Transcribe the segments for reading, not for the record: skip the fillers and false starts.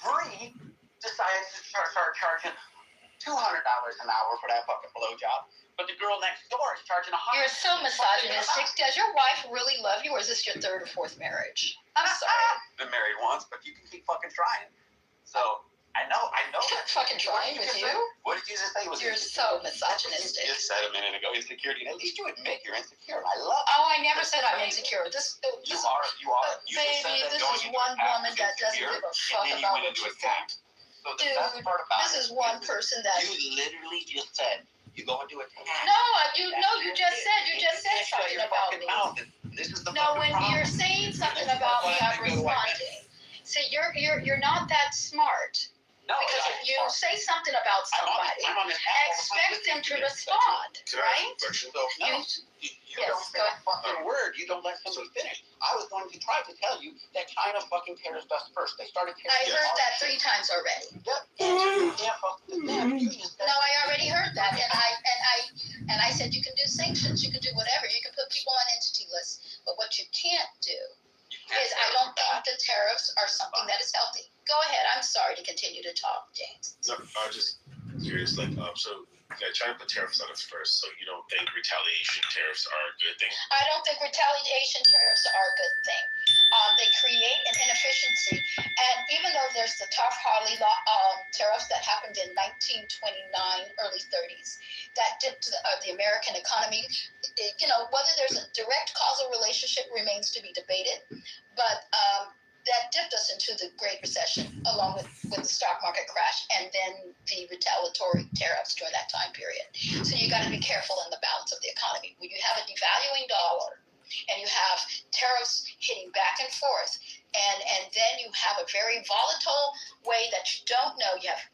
Bree decides to start charging $200 an hour for that fucking blowjob. But the girl next door is charging $100. You're so misogynistic. Does your wife really love you, or is this your third or fourth marriage? I'm sorry. Been married once, but you can keep fucking trying. So I know. Fucking trying with you? What did you just say? You're so misogynistic. You just said a minute ago insecurity. At least you admit you're insecure. I love it. Oh, I never said I'm insecure. You are. You baby, this is one woman that doesn't give a fuck about what you think. So the best part about this is one person that you literally just said. You go and do a task. You just said something about me. This is the when you're saying something about me, I'm responding. See, you're not that smart. No, because if you say something about somebody, expect them to respond, right? You don't say a fucking word. You don't let somebody finish. I was going to try to tell you that China fucking tears us first. They started tearing us. I heard that 3 times already. No, I already heard that, and I said you can do sanctions, you can do whatever, you can put people on entity lists, but what you can't do is I don't think the tariffs are something that is healthy. Go ahead. I'm sorry to continue to talk, James. No, I was just curious. China put tariffs on us first, so you don't think retaliation tariffs are a good thing? I don't think retaliation tariffs are a good thing. They create an inefficiency, and even though there's the Taft-Hartley tariffs that happened in 1929, early 30s, that dipped the American economy. Whether there's a direct causal relationship remains to be debated, but that dipped us into the Great Recession, along with the stock market crash, and then the retaliatory tariffs during that time period. So you got to be careful in the balance of the economy. When you have a devaluing dollar, and you have tariffs hitting back and forth, and then you have a very volatile way that you don't know. You have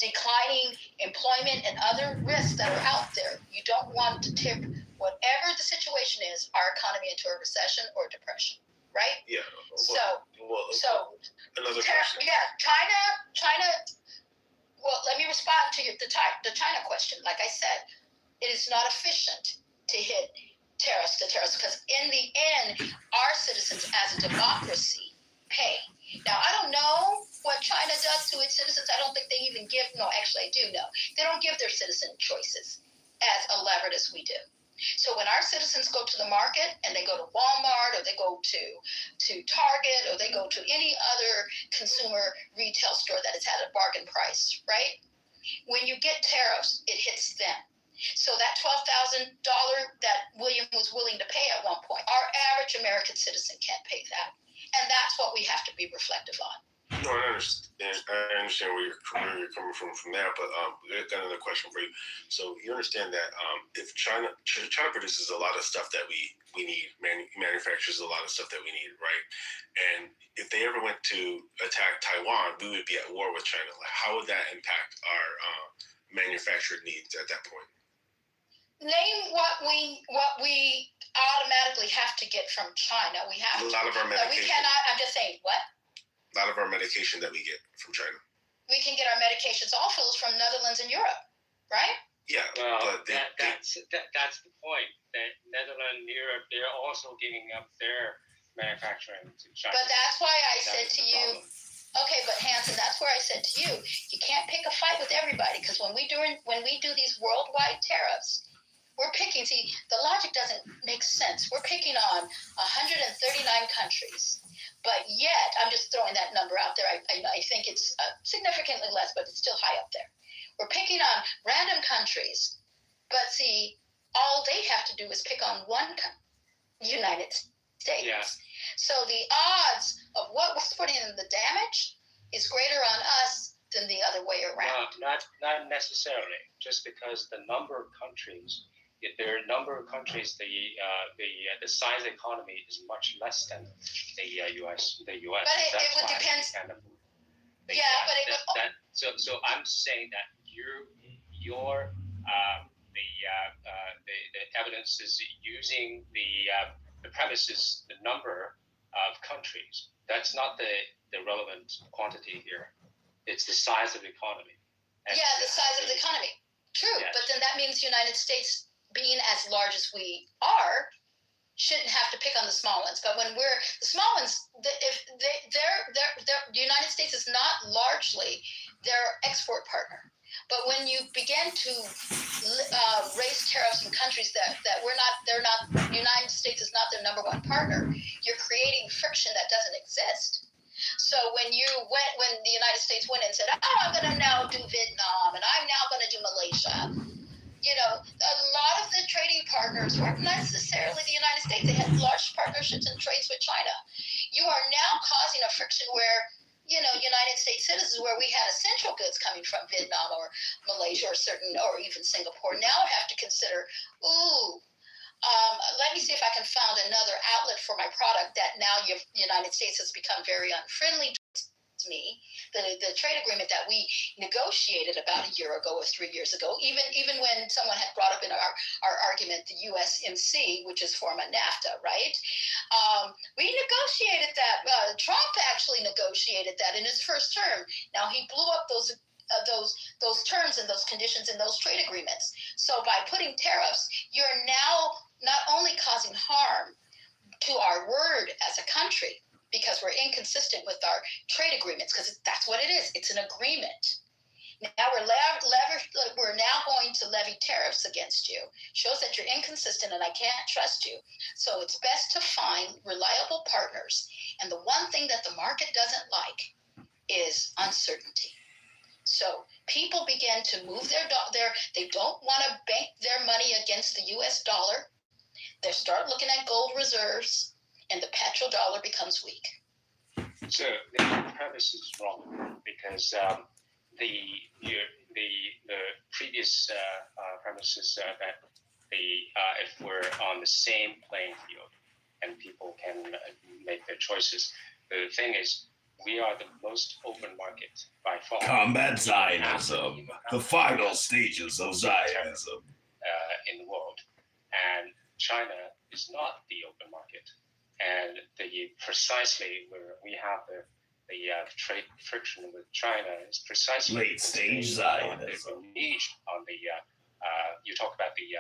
declining employment and other risks that are out there. You don't want to tip whatever the situation is, our economy into a recession or depression. Right? Yeah. Another question. Yeah, China. Well, let me respond to the China question. Like I said, it is not efficient to hit tariffs because in the end, our citizens as a democracy pay. Now, I don't know what China does to its citizens. I don't think they even give. No, actually, I do know. They don't give their citizen choices as elaborate as we do. So when our citizens go to the market and they go to Walmart or they go to Target or they go to any other consumer retail store that has had a bargain price, right? When you get tariffs, it hits them. So that $12,000 that William was willing to pay at one point, our average American citizen can't pay that. And that's what we have to be reflective on. No, I understand where you're coming from there, but I got another question for you. So you understand that if China produces a lot of stuff that we need, manufactures a lot of stuff that we need, right? And if they ever went to attack Taiwan, we would be at war with China. Like, how would that impact our manufactured needs at that point? Name what we automatically have to get from China. We have a lot of our medication. We cannot. I'm just saying what. A lot of our medication that we get from China. We can get our medications also from Netherlands and Europe, right? Yeah, well, that's the point. That Netherlands and Europe, they're also giving up their manufacturing to China. But that's why I said to you, okay, but Hanson, that's where I said to you, you can't pick a fight with everybody, because when we do these worldwide tariffs, we're picking. See, the logic doesn't make sense. We're picking on 139 countries. But yet, I'm just throwing that number out there. I think it's significantly less, but it's still high up there. We're picking on random countries, but see, all they have to do is pick on one United States. Yeah. So the odds of what was putting in the damage is greater on us than the other way around. No, not necessarily. Just because the number of countries. If there are a number of countries, the size of the economy is much less than the U.S. But it would depend. So I'm saying that the evidence is using the premises, the number of countries. That's not the relevant quantity here. It's the size of the economy. The size of the economy. True, yes. But then that means United States, being as large as we are, shouldn't have to pick on the small ones. But when we're the small ones, if the United States is not largely their export partner. But when you begin to raise tariffs in countries that they're not, the United States is not their number one partner, you're creating friction that doesn't exist. So when the United States went and said, oh, I'm going to now do Vietnam and I'm now going to do Malaysia, you know, a lot of the trading partners weren't necessarily the United States. They had large partnerships and trades with China. You are now causing a friction where, you know, United States citizens, where we had essential goods coming from Vietnam or Malaysia or even Singapore, now have to consider, let me see if I can find another outlet for my product that now the United States has become very unfriendly towards me. The trade agreement that we negotiated about a year ago or 3 years ago, even when someone had brought up in our argument the USMC, which is form of NAFTA, right? We negotiated that. Trump actually negotiated that in his first term. Now he blew up those terms and those conditions in those trade agreements. So by putting tariffs, you're now not only causing harm to our word as a country, because we're inconsistent with our trade agreements, because that's what it is. It's an agreement. Now we're now going to levy tariffs against you. Shows that you're inconsistent and I can't trust you. So it's best to find reliable partners. And the one thing that the market doesn't like is uncertainty. So people begin to move they don't want to bank their money against the US dollar. They start looking at gold reserves, and the petrodollar becomes weak. So the premise is wrong because the previous premise is that if we're on the same playing field and people can make their choices, the thing is we are the most open market by far. Combat Zionism, the final stages of Zionism in the world, and China is not the open market. And precisely where we have the trade friction with China is precisely late stage Zionism. On the you talk about the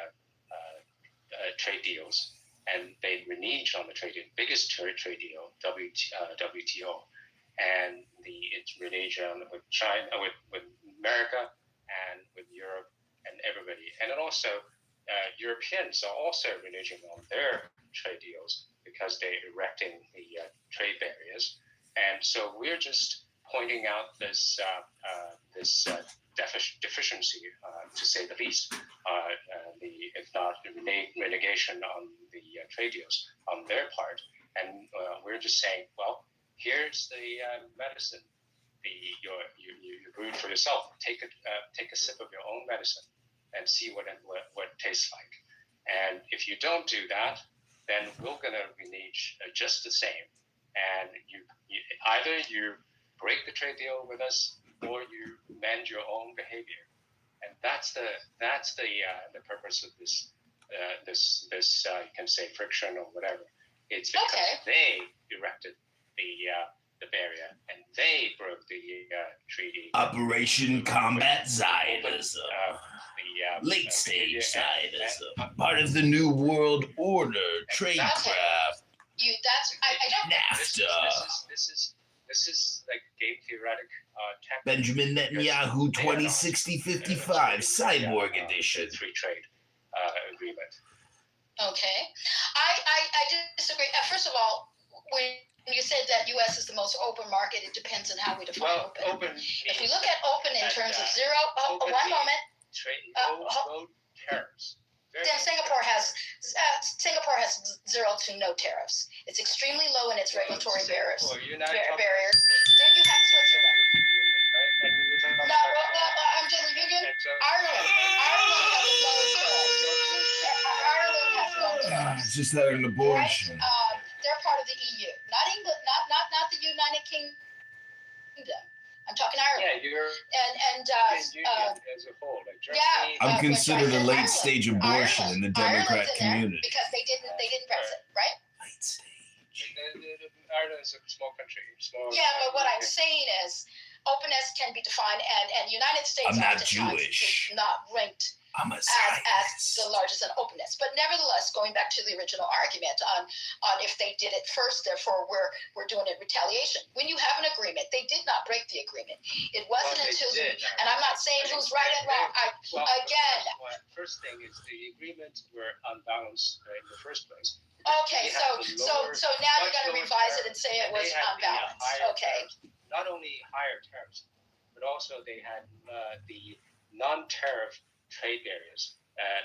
trade deals, and they renege on the trade deal, biggest trade deal, WTO, and it's renege on with China, with America, and with Europe, and everybody, and then also Europeans are also reneging on their trade deals because they're erecting the trade barriers, and so we're just pointing out this deficiency, to say the least, if not renegation on the trade deals on their part, and we're just saying, well, here's the medicine. You brewed for yourself. Take a sip of your own medicine and see what it tastes like. And if you don't do that, then we're gonna renege just the same. And either you break the trade deal with us, or you mend your own behavior. And that's the purpose of this you can say friction or whatever. It's because they erected the barrier and they broke the treaty. Operation Combat Zionism. Late stage Zionism. Part of the New World Order, tradecraft. I don't. NAFTA. This is like game theoretic tactic. Benjamin Netanyahu 2060-55 Cyborg Edition. Free trade agreement. Okay, I disagree. First of all, when you said that U.S. is the most open market, it depends on how we define open. If you look at open in terms of zero, one moment. Trade, no tariffs. Then Singapore has 0 to no tariffs. It's extremely low in its regulatory barriers. Then you have Switzerland. No, I'm just Union. Ireland has low tariffs. Ireland has low tariffs. Just had an abortion. Right? They're part of the EU, not England, not the United Kingdom. I'm talking Ireland. Yeah, you're as a whole, like Germany. I'm considered a late stage abortion in the Democrat community. Because they didn't Brexit, right? Late stage. Ireland is a small country. Yeah, but what I'm saying is openness can be defined, and United States I'm not Jewish. is not ranked as the largest in openness. But nevertheless, going back to the original argument on if they did it first, therefore we're doing it retaliation. When you have an agreement, they did not break the agreement. It wasn't until and I'm not saying who's right and wrong. First thing is the agreements were unbalanced in the first place. Okay, so now you're going to revise it and say it was unbalanced. Okay. Not only higher tariffs, but also they had the non-tariff trade barriers,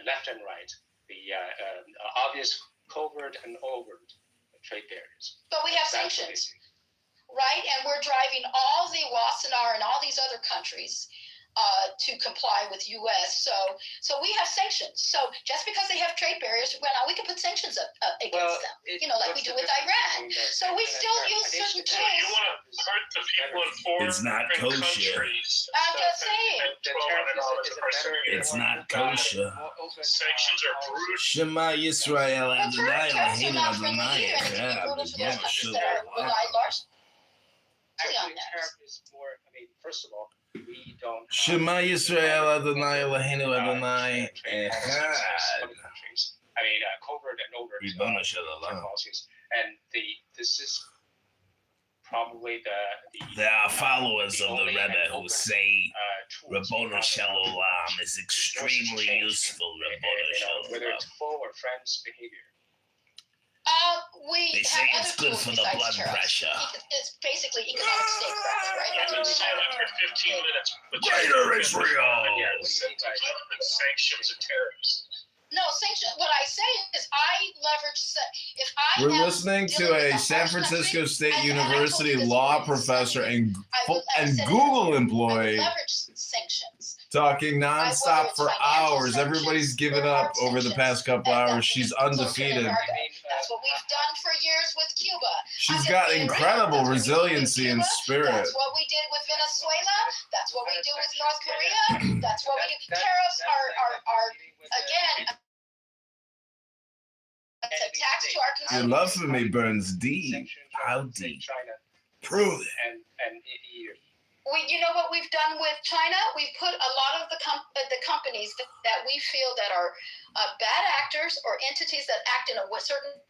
left and right, the obvious covert and overt trade barriers. But we have sanctions, right? And we're driving all the Wassenaar and all these other countries to comply with U.S. So we have sanctions. So just because they have trade barriers, we can put sanctions against them. Like we do with Iran. So we still use certain tools. You want to hurt the people in foreign It's not kosher. countries. I'm just saying. It's not kosher. Sanctions are brutal. Shema Yisrael Well, Adonai tariffs are Eloheinu not friendly Adonai either, and it can be Echad. brutal to those Baruch countries Shem that rely largely on Actually, that. tariff is more. First of all, we don't. Shema Yisrael Adonai Eloheinu Adonai trade policies Echad. of other countries. Covert and overt Ribono trade Shalom. policies, and this is probably the There are followers the of the only Rebbe and who open, say tools Ribono we have Shalom is extremely change, useful. Ribono whether Shalom. it's foe or friend's behavior. We They say have it's other good tools for the besides blood tariffs. pressure. It's basically economic statecraft, right? I've been saying after 15 minutes. Greater Israel. Yeah, the sanctions are terrorists. No, what I say is I leverage. If I We're am listening to dealing with a a San harsh Francisco country, State and I told University you this law before, professor and I said it Google earlier, I employee would leverage sanctions. talking Whether nonstop it's for financial hours. Everybody's sanctions given or up hard over the sanctions. past couple And hours. that's She's closer to undefeated. embargo. That's what we've done for years with Cuba. She's I'm got just being real. incredible That's what we did with resiliency and Cuba. spirit. That's what we did with Venezuela. That's what we do with North Korea. That's what we do. Tariffs are again. It's a tax to our Your consumers. love for me burns deep. Sanctions How on, say, deep? China Prove it. and EU. You know what we've done with China? We've put a lot of the companies that we feel that are bad actors or entities that act in a certain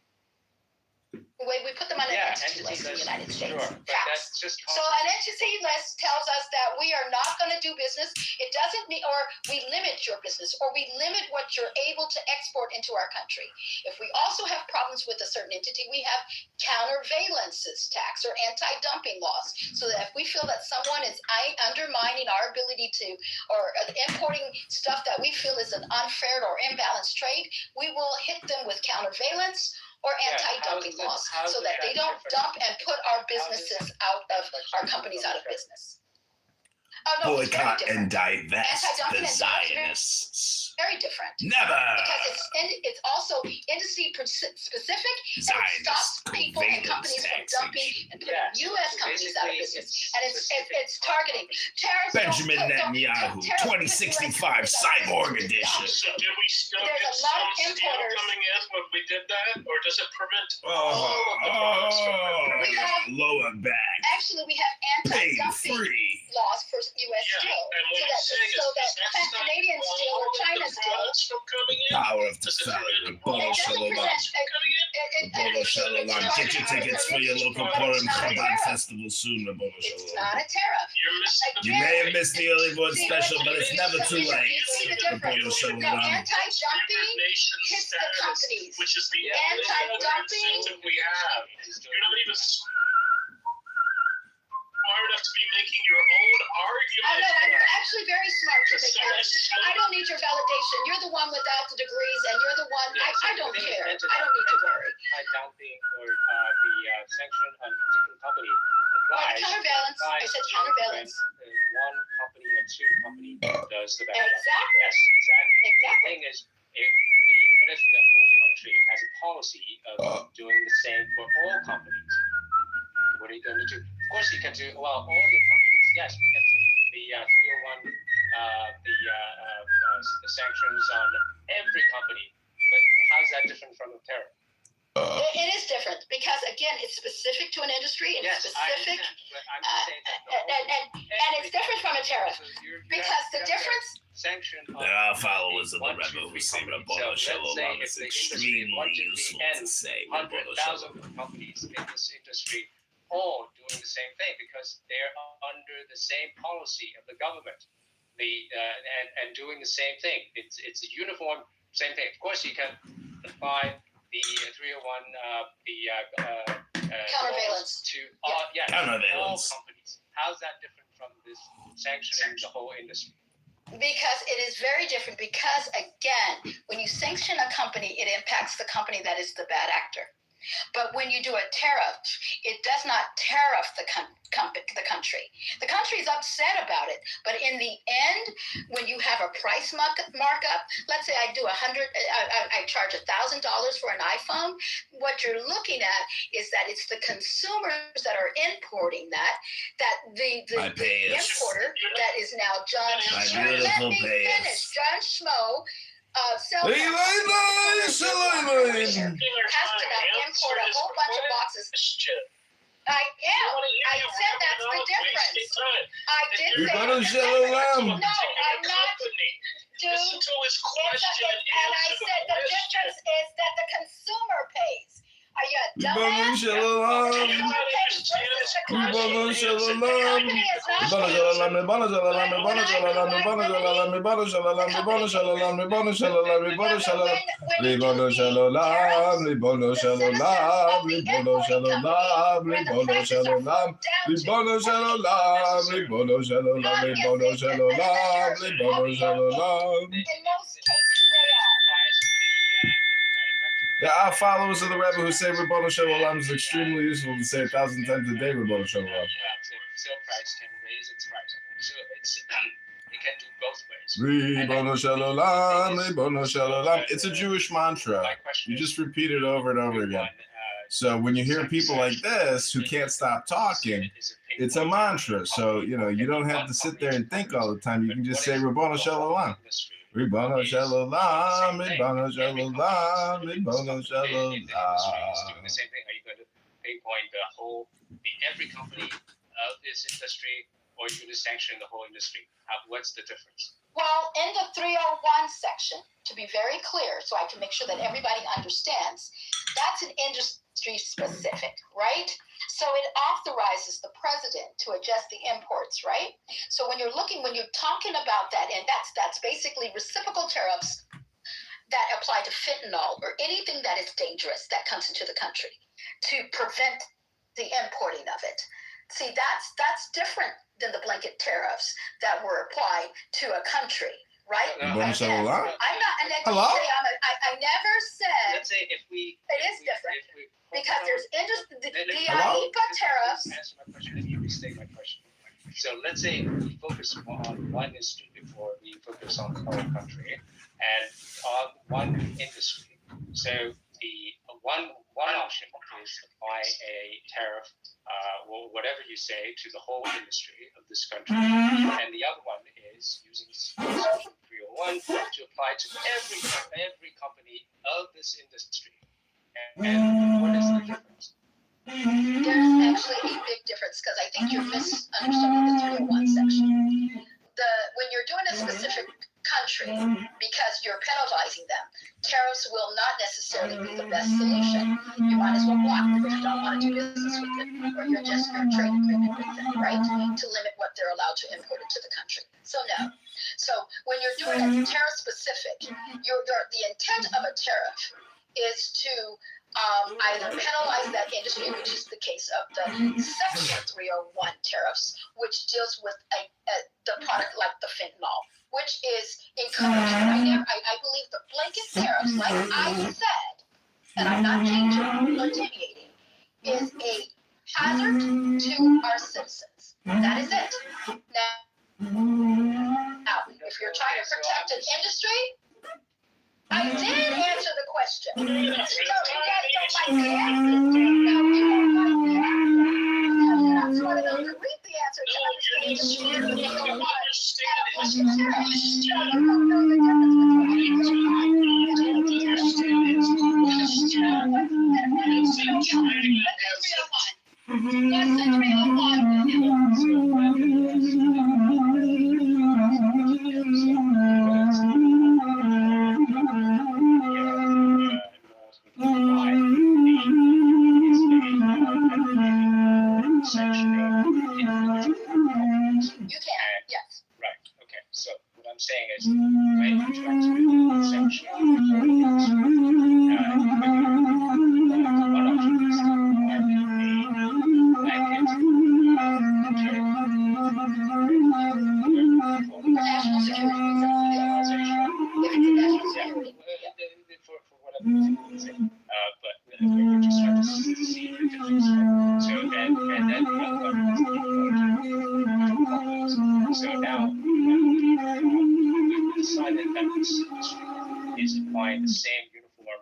way, we put them on an entity list in the United States. Sure, but Facts. that's just So an entity list tells us that we are not going to do business. It doesn't mean, or we limit your business, or we limit what you're able to export into our country. If we also have problems with a certain entity, we have countervailances tax or anti-dumping laws. So that if we feel that someone is undermining our ability to, or importing stuff that we feel is an unfair or imbalanced trade, we will hit them with countervailance or anti-dumping laws, so that they don't dump and put our businesses out of our companies out of business. Oh, no, it's very Boycott and different. divest Anti-dumping the and tariffs are Zionists. very different. Never. Because it's also industry specific, and it Zionist stops people and surveillance companies from dumping and putting Yeah, U.S. so companies out of basically business. it's And it's targeting tariffs. Benjamin don't- Netanyahu, tariffs put 2065 US companies out of Cyborg business. Edition. So did we still There's get a lot of some steel importers. coming in when we did that, or does it prevent Oh, all of the products from coming We in? have- lower back, Actually, we have pain anti-dumping free. laws for U.S. Yeah, steel, and when so you say that does that stop Canadian steel or all of the China steel. products from coming in? Power of Does it Tefillah. prevent Rabboni all of the Shalom. products from coming in? Rabboni Shalom. Get your tickets for your local Purim Chabad festival soon. Rabboni It's Shalom. not a tariff. You're missing the You may have missed the early bird special, but it's never too late. See the difference. Rabboni Now, Shalom. anti-dumping nation hits the status, companies. which is the Anti-dumping. incentive we have. You're not even smart enough to be making your own I argument. know, I'm actually very smart to make Sorry, that. I don't need your validation. You're the one without the degrees, and you're the one. I don't care. I don't need to worry. Anti-dumping or the sanction on a particular company applies. Counterbalance. I said counterbalance. When one company or two company does the bad. Exactly. Yes, exactly. Exactly. The thing is, what if the whole country has a policy of doing the same for all companies? What are you going to do? Of course, you can do, well, all your companies, yes, we can do the 301, the sanctions on every company. But how's that different from a tariff? It is different because, again, it's specific to an industry and Yes, it's I specific, understand, but I'm just saying that the whole- and it's different from a tariff. So you're Because the you have difference, to sanction. There are followers of the rebel who say Rabbanu Shalom is extremely useful to say. 100,000 companies in this industry all doing the same thing because they're under the same policy of the government, and doing the same thing. It's a uniform same thing. Of course, you can apply the 301 Countervailance. to all Countervailance. companies. How's that different from this sanctioning the whole industry? Because it is very different. Because again, when you sanction a company, it impacts the company that is the bad actor. But when you do a tariff, it does not tariff the country. The country is upset about it, but in the end, when you have a price markup, let's say I do I charge $1,000 for an iPhone. What you're looking at is that it's the consumers that are importing that the importer that is now John. Let me finish. John Schmo. Has to now import a whole bunch of boxes. I am. I said that's the difference. I did say no, I'm not. Dude, Listen to his question. and I said the difference is that the consumer pays. Are you a dumbass? The consumer pays versus the company. The company is There are followers of the rebel who say Rabbanu Shalom is extremely useful to say 1,000 times a day Rabbanu Shalom. Sale price can raise its price. So it can do both ways. Rabbanu Shalom, Rabbanu Shalom. It's a Jewish mantra. You just repeat it over and over again. So when you hear people like this who can't stop talking, it's a mantra. So, you don't have to sit there and think all the time. You can just say Rabbanu Shalom. Rabbanu Shalom, Rabbanu Shalom, Rabbanu Shalom. Doing the same thing. Are you going to pinpoint every company of this industry, or are you going to sanction the whole industry? What's the difference? Well, in the 301 section, to be very clear, so I can make sure that everybody understands, that's an industry specific, right? So it authorizes the president to adjust the imports, right? So when you're talking about that, and that's basically reciprocal tariffs that apply to fentanyl or anything that is dangerous that comes into the country to prevent the importing of it. See, that's different than the blanket tariffs that were applied to a country, right? I'm not, and hello? I never said. Let's say if we. It is different because there's the IEEPA tariffs. Answer my question. Let me restate my question. So let's say we focus on one industry before we focus on the whole country, and on one industry. So the one option is apply a tariff, whatever you say, to the whole industry of this country, and the other one is using Section 301 to apply to every company of this industry. And what is the difference? There's actually a big difference because I think you're misunderstanding the 301 section. When you're doing a specific country, because you're penalizing them, tariffs will not necessarily be the best solution. You might as well block them if you don't want to do business with them, or you're just your trade agreement with them, right? To limit what they're allowed to import into the country. So no. So when you're doing a tariff specific, the intent of a tariff is to either penalize that industry, which is the case of the Section 301 tariffs, which deals with the product like the fentanyl, which is encouraged right now. I believe the blanket tariffs, like I said, and I'm not changing or deviating, is a hazard to our citizens. That is it. Now, if you're trying to protect an industry, I did answer the question. So you guys don't like the answer. No, you don't like the answer. I'm not smart enough to read the answer to understand the industry and the and a blanket tariff. So you don't know the difference between You can, yes. Right. Okay. So what I'm saying is, when you try to sanction one option is National security reasons. For whatever reason, say. But we're just trying to see the difference. So and then the other one. So now we decided that this industry is applying the same uniform.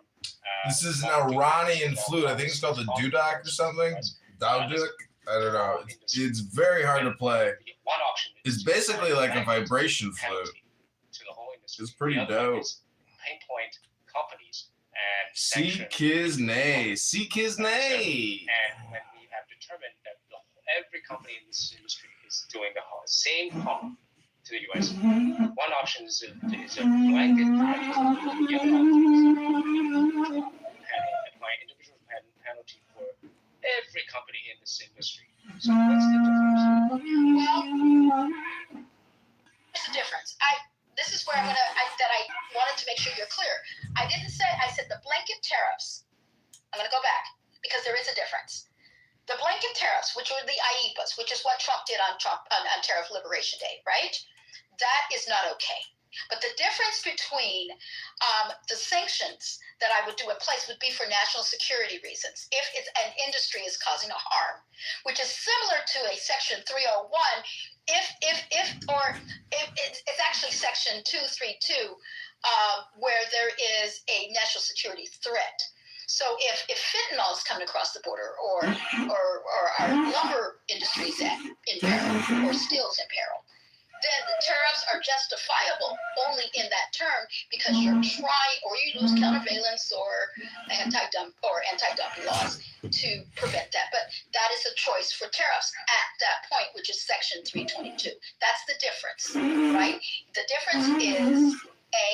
This is an Iranian flute. I think it's called the dudok or something. Dudok. I don't know. It's very hard to play. One option It's basically like a vibration flute. To the whole industry. It's pretty dope. Pinpoint companies and Sikhiznay. Sikhiznay. And when we have determined that every company in this industry is doing the same harm to the U.S., one option is a blanket apply individual penalty for every company in this industry. So what's the difference? Well, there's a difference. This is where I wanted to make sure you're clear. I said the blanket tariffs. I'm going to go back because there is a difference. The blanket tariffs, which were the IEPAs, which is what Trump did on Tariff Liberation Day, right? That is not okay. But the difference between the sanctions that I would do in place would be for national security reasons. If it's an industry is causing a harm, which is similar to a Section 301, it's actually Section 232, where there is a national security threat. So if fentanyl is coming across the border, or our lumber industry is in peril, or steel's in peril, then the tariffs are justifiable only in that term because you're trying, or you lose countervailance or anti-dumping laws to prevent that. But that is a choice for tariffs at that point, which is Section 322. That's the difference, right? The difference is A,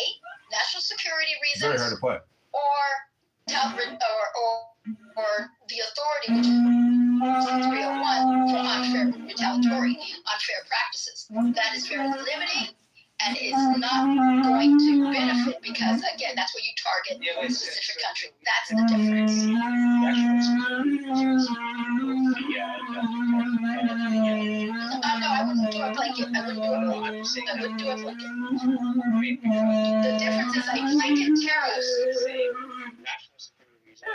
national security reasons, Very hard to play. or the authority, which is 301 for unfair practices. That is very limiting and is not going to benefit because, again, that's where you target a specific country. That's the difference. No, I wouldn't do a blanket. I wouldn't do a blanket. The difference is a blanket tariffs. National security reasons,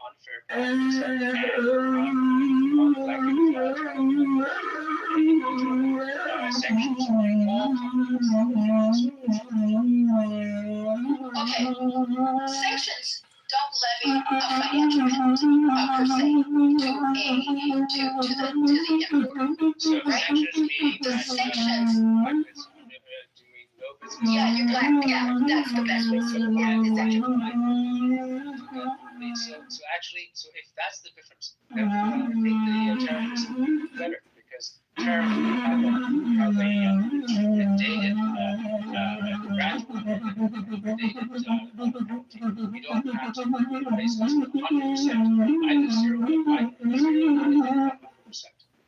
unfair practice, sanctions on all Okay, sanctions don't levy a financial penalty per se to the importer. So Right? sanctions mean The that sanctions. doing no business. Yeah, you're black. Yeah, that's the best way to say it. Yeah, exactly. So actually, if that's the difference, then I think the tariff is better because tariff have a dated gradual penalty. You don't have to raise this to 100%, either 0 or 100%.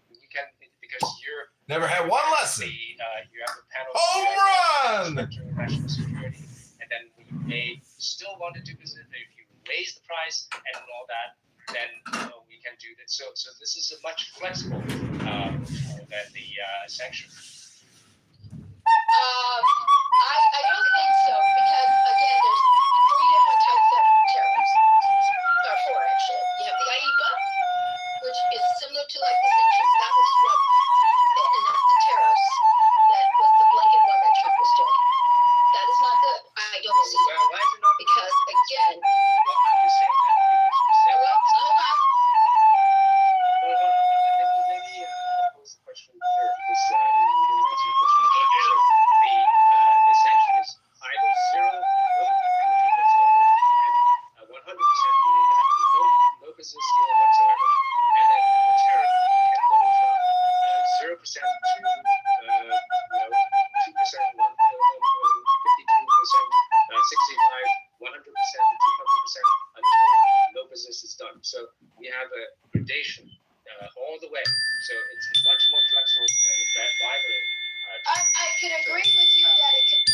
You can, because you're Never had one lesson. you have the panel. Home run! National security, and then we may still want to do business. If you raise the price and all that, then we can do that. So this is a much flexible than the sanction. I don't think so because again, there's 3 different types of tariffs, or 4 actually. You have the IEPA, which is similar to like the sanctions. That was what, and that's the tariffs. That was the blanket one that Trump was doing. That is not good. I don't see it. Why is it not? Because again, Well, I'm just saying that because you said. well, hold on. Let me pose the question there because you didn't answer the question. So the sanction is either 0, no penalty whatsoever, and 100% meaning that no business deal whatsoever, and then the tariff can go from 0% to 2%, 152%, 65%, 100%, 200% until no business is done. So we have a gradation all the way. So it's much more flexible than could agree with you that it could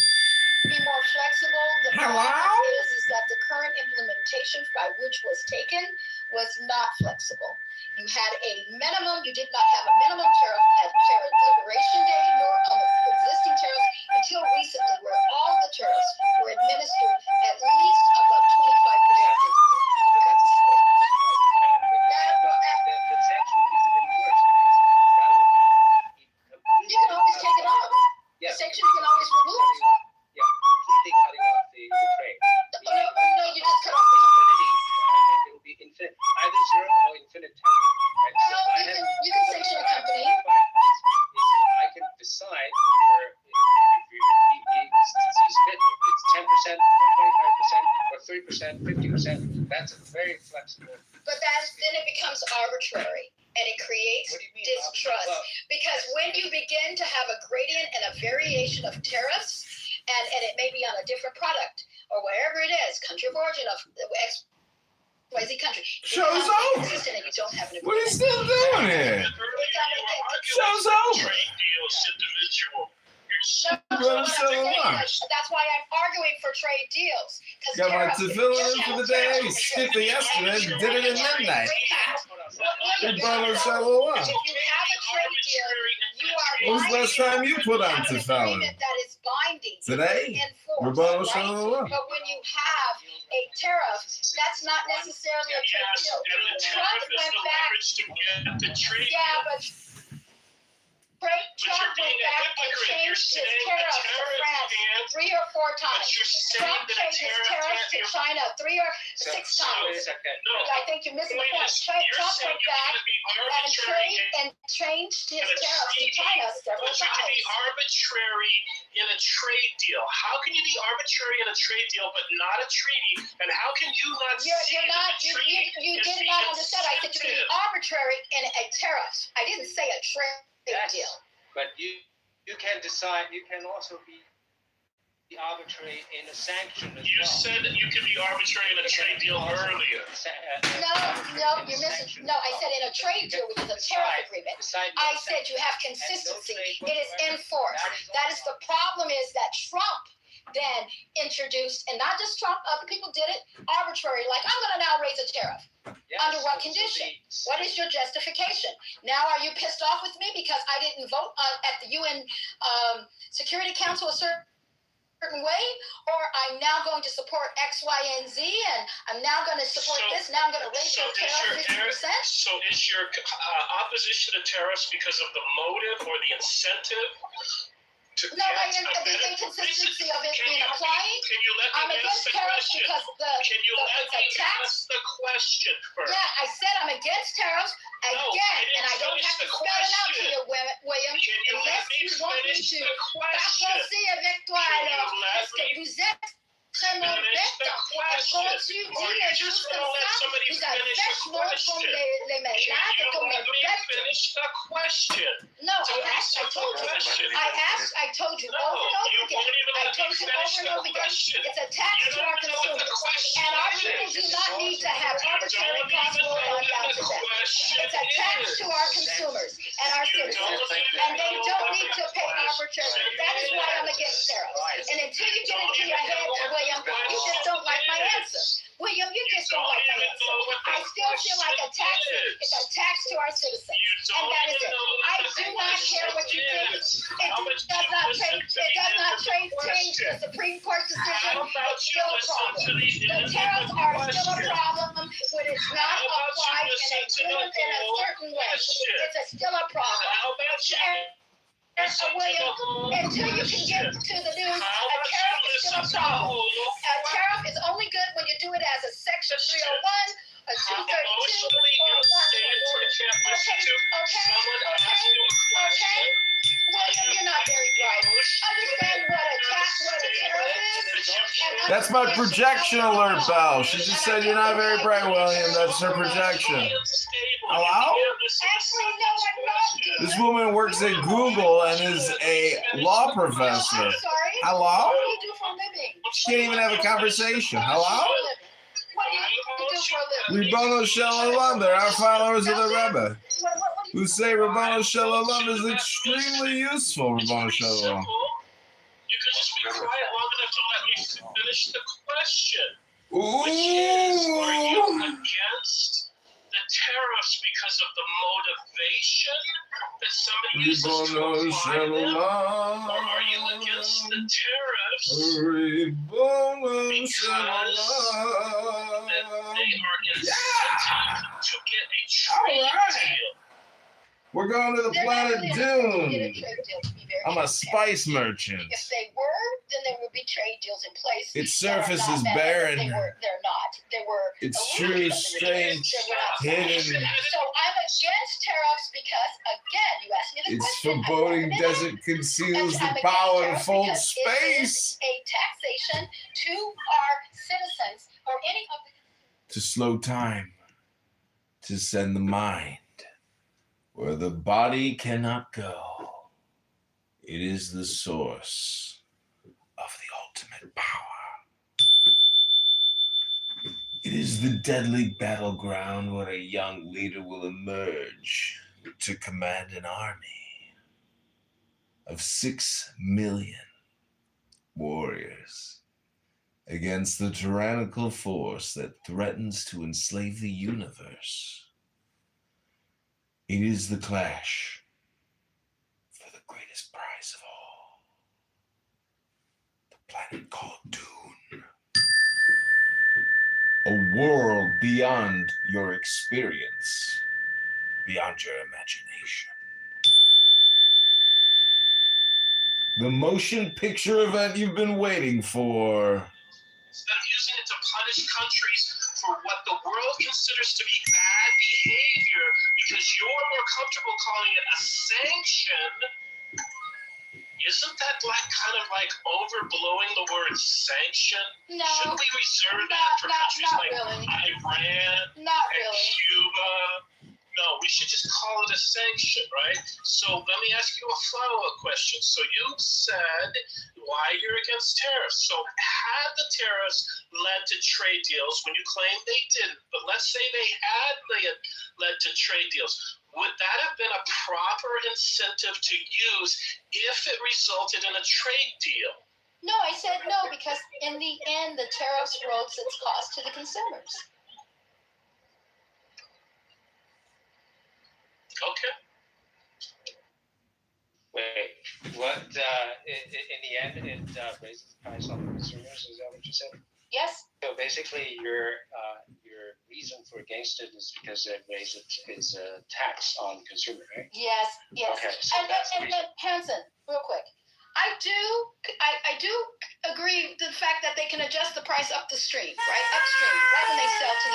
be more flexible. The problem is that the current implementation by which was taken was not flexible. You had a minimum, you did not have a minimum tariff at Tariff Liberation Day nor on the existing tariffs until recently, where all the tariffs were administered at least above 25%. That's a choice. The sanction is even worse because that would be You can always take it off. Yeah. The sanction you can always remove. Yeah, completely cutting off the trade. No, you just cut off the Infinity. It will be infinite, either zero or infinite tariff. Right? No, you can sanction a company. I can decide where if he sees fit, it's 10% or 25% or 3%, 50%. That's a very flexible. But then it becomes arbitrary. And it creates What do you mean, distrust. well, Because when you begin to have a gradient and a variation of tariffs, and it may be on a different product or wherever it is, country of origin of XYZ country. Show's over. And you don't have an What are you still doing here? Show's over. Trade deals individual. That's why I'm arguing for trade deals. Got my tefillin in for the day. Skipped it yesterday. Did it at midnight. Rebano Shalom. If you have a trade deal, you are When was the last time you put on an tefillin? agreement that is binding. Today? Enforced, Rebano right? Shalom. But when you have a tariff, that's not necessarily a trade Yes, deal. and the Trump tariff is went the back. leverage to get the trade. Yeah, but Trump you're went being a back and hypocrite. You're changed his saying the tariffs to tariff France stands, 3 or 4 but times. you're saying Trump that a changed his tariffs to tariff. China 3 or 6 times. No. I think you're missing the point. Trump You're saying went you're back going to be and arbitrary changed his in a tariffs to trade China deal. several But you can be times. arbitrary in a trade deal. How can you be arbitrary in a trade deal but not a treaty? And how can you not see You're that not. the treaty You is did the not understand. I said you can be incentive? arbitrary in a tariff. I didn't say a trade Yes. deal. But you can decide. You can also be arbitrary in a sanction as You well. said that you can be arbitrary in a trade deal earlier. No, you're missing. No, I said in a trade deal, which is a tariff agreement. I said you have consistency. It is enforced. That is the problem. Is that Trump then introduced, and not just Trump, other people did it arbitrary. Like I'm going to now raise a tariff. Under what condition? What is your justification? Now, are you pissed off with me because I didn't vote at the UN Security Council a certain way, or I'm now going to support X, Y, and Z, and I'm now going to support this. Now I'm going to raise your tariff 50%. So is your opposition to tariffs because of the motive or the incentive? To No, the inconsistency of it being applied. Can you let I'm me against ask the tariffs question? because Can you let it's a me tax. ask the question first? Yeah, I said I'm against tariffs again, and I don't have to spell it out to you, William, Can you let unless me you want me finish to. the question? Passer avec toi alors, parce que vous êtes extrêmement Finish bête the à question. continuer Or you les just choses won't comme let ça. somebody Vous êtes finish the vachement comme question. les Can malades, you comme let les me bêtes. finish the question? No, I told you. I told you No, over and over you again. won't even I let told me you finish over and the over again. question. It's a tax You to don't our even know what the consumers. question And our is. people do not need to have arbitrary costs rolled on down to them. It's a tax to our consumers and our citizens. And they don't need to pay arbitrary. That is why I'm against tariffs. And until you get into your head, William, you just don't like my answer. William, you just don't like my answer. I still feel like a tax. It's a tax to our citizens. And that is it. I do not care what you think. It does not change the Supreme Court decision. It's still a problem. The tariffs are still a problem when it's not applied in a certain way. It's still a problem. William, until you can get to the news, a tariff is still a problem. A tariff is only good when you do it as a Section 301, a 232, or a 121. Okay. William, you're not very bright. Understand what a tariff is? That's my projection alert, Belle. She just said you're not very bright, William. That's her projection. Hello? Actually, no, I'm not. This woman works at Google and is a law professor. I'm sorry. Hello? What do you do for a living? She can't even have a conversation. Hello? What do you do for a living? Rebano Shalom. They're our followers of the Rebbe, What do you who say Rebano Shalom is extremely useful. Rebano Shalom. Simple. You could just be quiet long enough to let me finish the question. Ooh. Which is, are you against the tariffs because of the motivation that somebody uses to apply them? Or are you against the tariffs because that they are incentive to get a trade deal? We're going to the They're planet not really incentive to get a Dune. trade deal, to be very I'm a transparent. spice merchant. If they were, then there would be trade deals in place. Its that are surface not is met, barren. They're not. They were Its illusions true that were strength not hidden. So I'm against tariffs because, again, you asked me the Its question. foreboding desert conceals the power to fold space. A taxation to our citizens or any of the To slow time. To send the mind where the body cannot go. It is the source of the ultimate power. It is the deadly battleground where a young leader will emerge to command an army of 6 million warriors against the tyrannical force that threatens to enslave the universe. It is the clash for the greatest prize of all, the planet called Dune. A world beyond your experience, beyond your imagination. The motion picture event you've been waiting for. Instead of using it to punish countries for what the world considers to be bad behavior because you're more comfortable calling it a sanction, isn't that kind of overblowing the word sanction? No. Shouldn't we reserve that for countries like really. Iran Not and really. Cuba? No, we should just call it a sanction, right? So let me ask you a follow-up question. So you said why you're against tariffs. So had the tariffs led to trade deals when you claim they didn't, but let's say they had led to trade deals, would that have been a proper incentive to use if it resulted in a trade deal? No, I said no because in the end, the tariffs rose its cost to the consumers. Okay. Wait, what? In the end, it raises the price on the consumers. Is that what you said? Yes. So basically, your reason for against it is because it raises is a tax on consumer, right? Yes. Okay, so that's the reason. Hanson, real quick. I do agree with the fact that they can adjust the price up the stream, right? Upstream, right when they sell to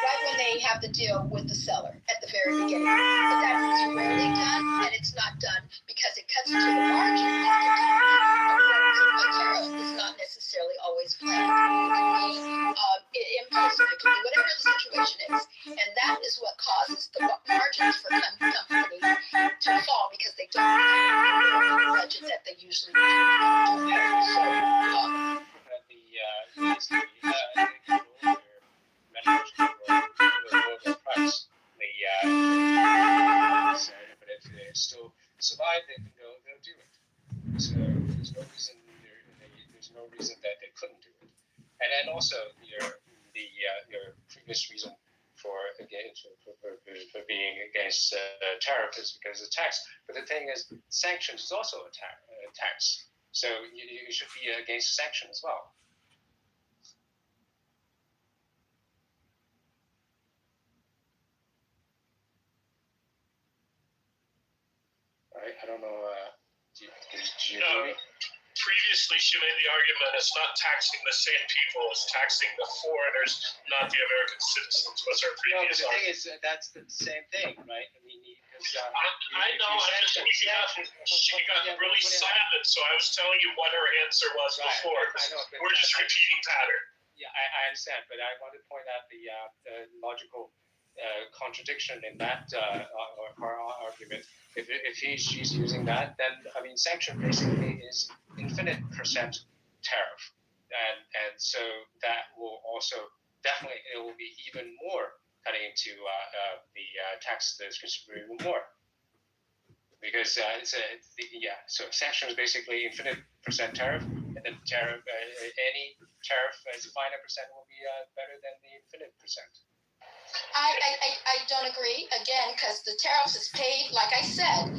right when they have the deal with the seller at the very beginning. But that is rarely done, and it's not done because it cuts into the margin at the time. A tariff is not necessarily always planned. It can be impulsive. It can be whatever the situation is, and that is what causes the margins for companies to fall because they don't have the budget that they usually do. But if they still survive, they'll do it. So there's no reason that they couldn't do it. And then also your previous reason for being against tariff is because of tax. But the thing is, sanctions is also a tax. So you should be against sanction as well. Right? I don't know. Do you agree? Previously, she made the argument it's not taxing the same people, it's taxing the foreigners, not the American citizens. Was her previous argument? The thing is, that's the same thing, right? I mean, I know. She got really silent, so I was telling you what her answer was before. We're just repeating pattern. Yeah, I understand, but I want to point out the logical contradiction in that her argument. If she's using that, then I mean, sanction basically is infinite percent tariff, and so that will also definitely it will be even more cutting into the tax the consumer even more. because so sanction is basically infinite percent tariff, and then tariff any tariff as a finite percent will be better than the infinite percent. I don't agree, again, because the tariffs is paid, like I said.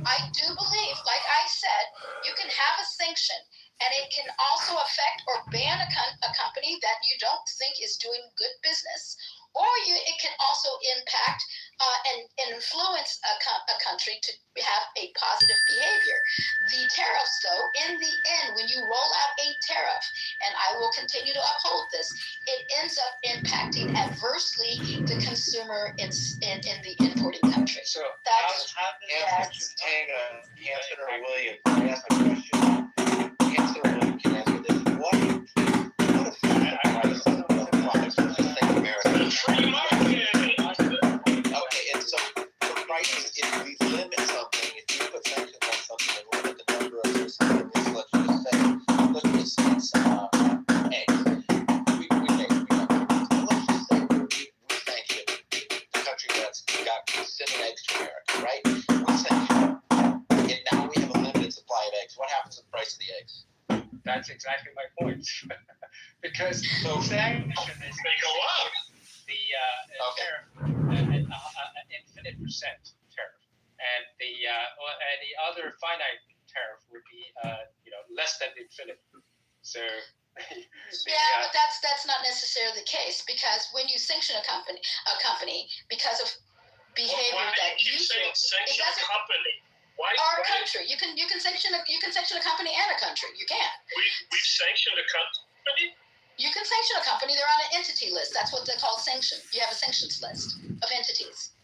I do believe, like I said, you can have a sanction, and it can also affect or ban a company that you don't think is doing good business, or it can also impact and influence a country to have a positive behavior. The tariffs, though, in the end, when you roll out a tariff, and I will continue to uphold this, it ends up impacting adversely the consumer in the importing country. So That's Chancellor Williams, I asked a question. Chancellor Williams can answer this. What effect the price of products versus say America? Free market. Okay, and so the prices, if we limit something, if you put sanctions on something and limit the number of systems, let's just say it's eggs. Let's just say we sanction the country that's got sending eggs to America, right? We sanction, and now we have a limited supply of eggs. What happens to the price of the eggs? That's exactly my point. Because sanction is They go up. the tariff, infinite percent tariff, and the other finite tariff would be less than infinite. So but that's not necessarily the case, because when you sanction a company because of behavior Why do that you keep saying sanction a company? Why? Or a country. You can sanction a company and a country. You can. We've sanctioned a company. You can sanction a company. They're on an entity list. That's what they call sanction. You have a sanctions list of entities.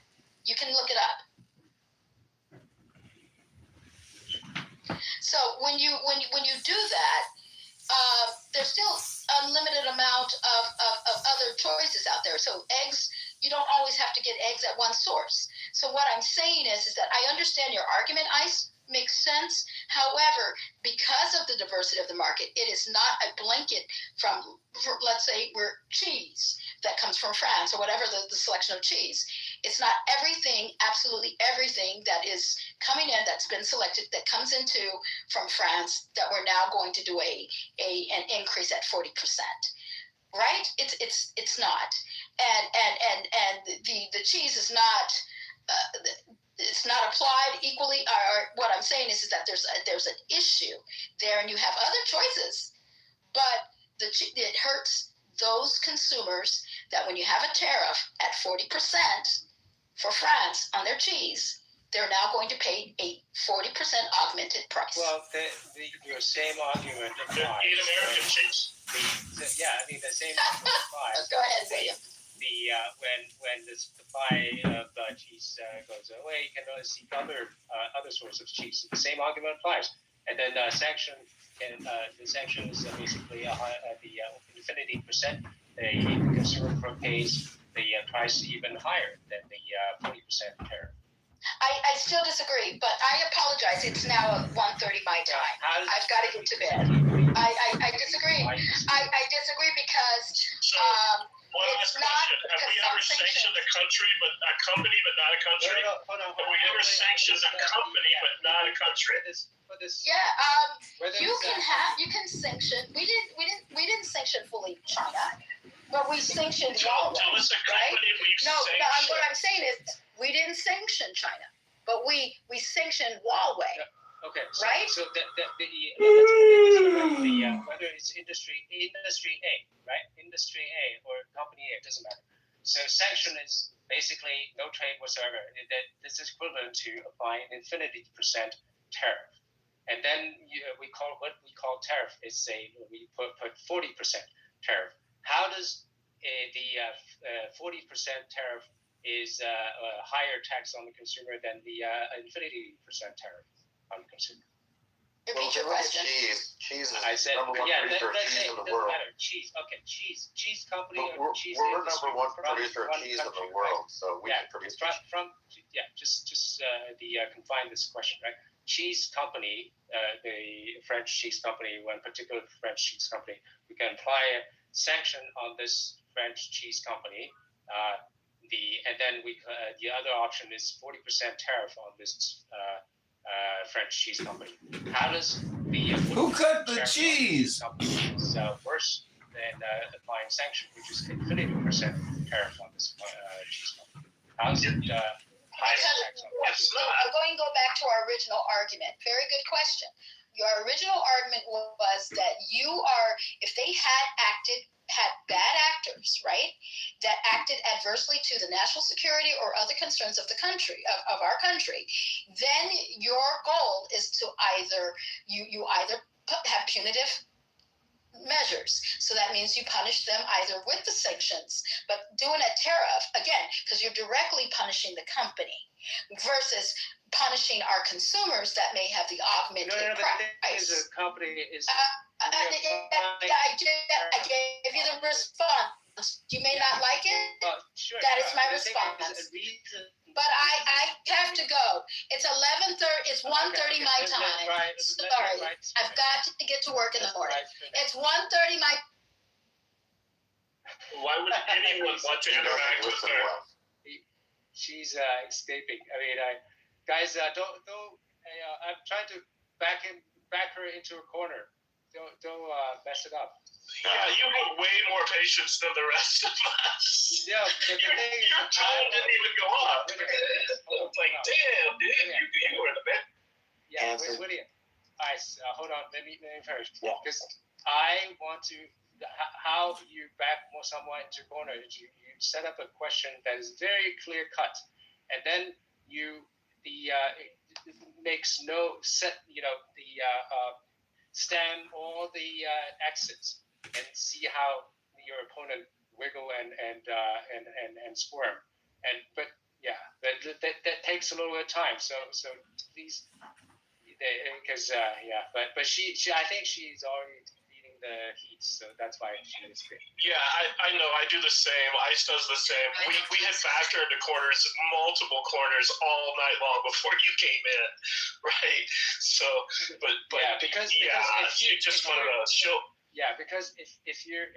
You can look it up. So when you do that, there's still unlimited amount of other choices out there. So eggs, you don't always have to get eggs at one source. So what I'm saying is that I understand your argument, Ice, makes sense. However, because of the diversity of the market, it is not a blanket from let's say, we're cheese that comes from France or whatever the selection of cheese. It's not everything, absolutely everything that is coming in that's been selected that comes into from France that we're now going to do an increase at 40%. Right? It's not, and the cheese is not. It's not applied equally. Or what I'm saying is that there's an issue there, and you have other choices, but it hurts those consumers that when you have a tariff at 40% for France on their cheese, they're now going to pay a 40% augmented price. Well, your same argument applies. Eat American cheese. The same argument applies. Go ahead, William. When the supply of cheese goes away, you can seek other sources of cheese. The same argument applies. And then the sanction is basically the infinity percent. The consumer pays the price even higher than the 40% tariff. I still disagree, but I apologize. It's now 1:30 my time. I've got to get to bed. I disagree. I disagree because One last question. Have we ever sanctioned a country but a company but not a country? Hold on. Have we ever sanctioned a company but not a country? You can sanction. We didn't sanction fully China, but we sanctioned Huawei. Tell us a company we've sanctioned. What I'm saying is we didn't sanction China, but we sanctioned Huawei. Okay. Right? So whether it's industry A, right? Industry A or company A, it doesn't matter. So sanction is basically no trade whatsoever. This is equivalent to applying infinity percent tariff. And then we call tariff is we put 40% tariff. How does the 40% tariff is a higher tax on the consumer than the infinity percent tariff on the consumer? Repeat your question. Cheese is I said, number one producer of cheese in the world. Matter. Cheese company. We're number one producer of cheese in the world, so we can produce. Confine this question, right? Cheese company, the French cheese company, one particular French cheese company, we can apply a sanction on this French cheese company. And then the other option is 40% tariff on this French cheese company. How does the Who cut the cheese? Is worse than applying sanction, which is 50% tariff on this cheese company? How is it higher tax on It's So not. I'm going to go back to our original argument. Very good question. Your original argument was that if they had bad actors, right, that acted adversely to the national security or other concerns of the country, of our country, then your goal is to either have punitive measures. So that means you punish them either with the sanctions, but doing a tariff, again, because you're directly punishing the company versus punishing our consumers that may have the augmented price. The company is. I gave you the response. You may not like it. Sure, That is my response. But I have to go. It's 11:30. It's 1:30 my time. Sorry, I've got to get to work in the morning. It's 1:30 my. Why would anyone want to interact with her? She's escaping. I mean, guys, don't. I'm trying to back her into a corner. Don't mess it up. Yeah, you have way more patience than the rest of us. Yeah, but the thing is, your tone didn't even go up. It's like, damn, dude, you were the best. Yeah, William. All right, hold on. Let me first. Yeah. Because I want to. How you back someone into a corner is you set up a question that is very clear cut, and then it makes no set. Stem all the exits and see how your opponent wiggle and squirm, but that takes a little bit of time. So please, because but she I think she's already feeling the heat, so that's why she is great. Yeah, I know. I do the same. Ice does the same. We had backed her into corners, multiple corners, all night long before you came in, right? So, but yeah, because she just wanted to show. Yeah, because if you're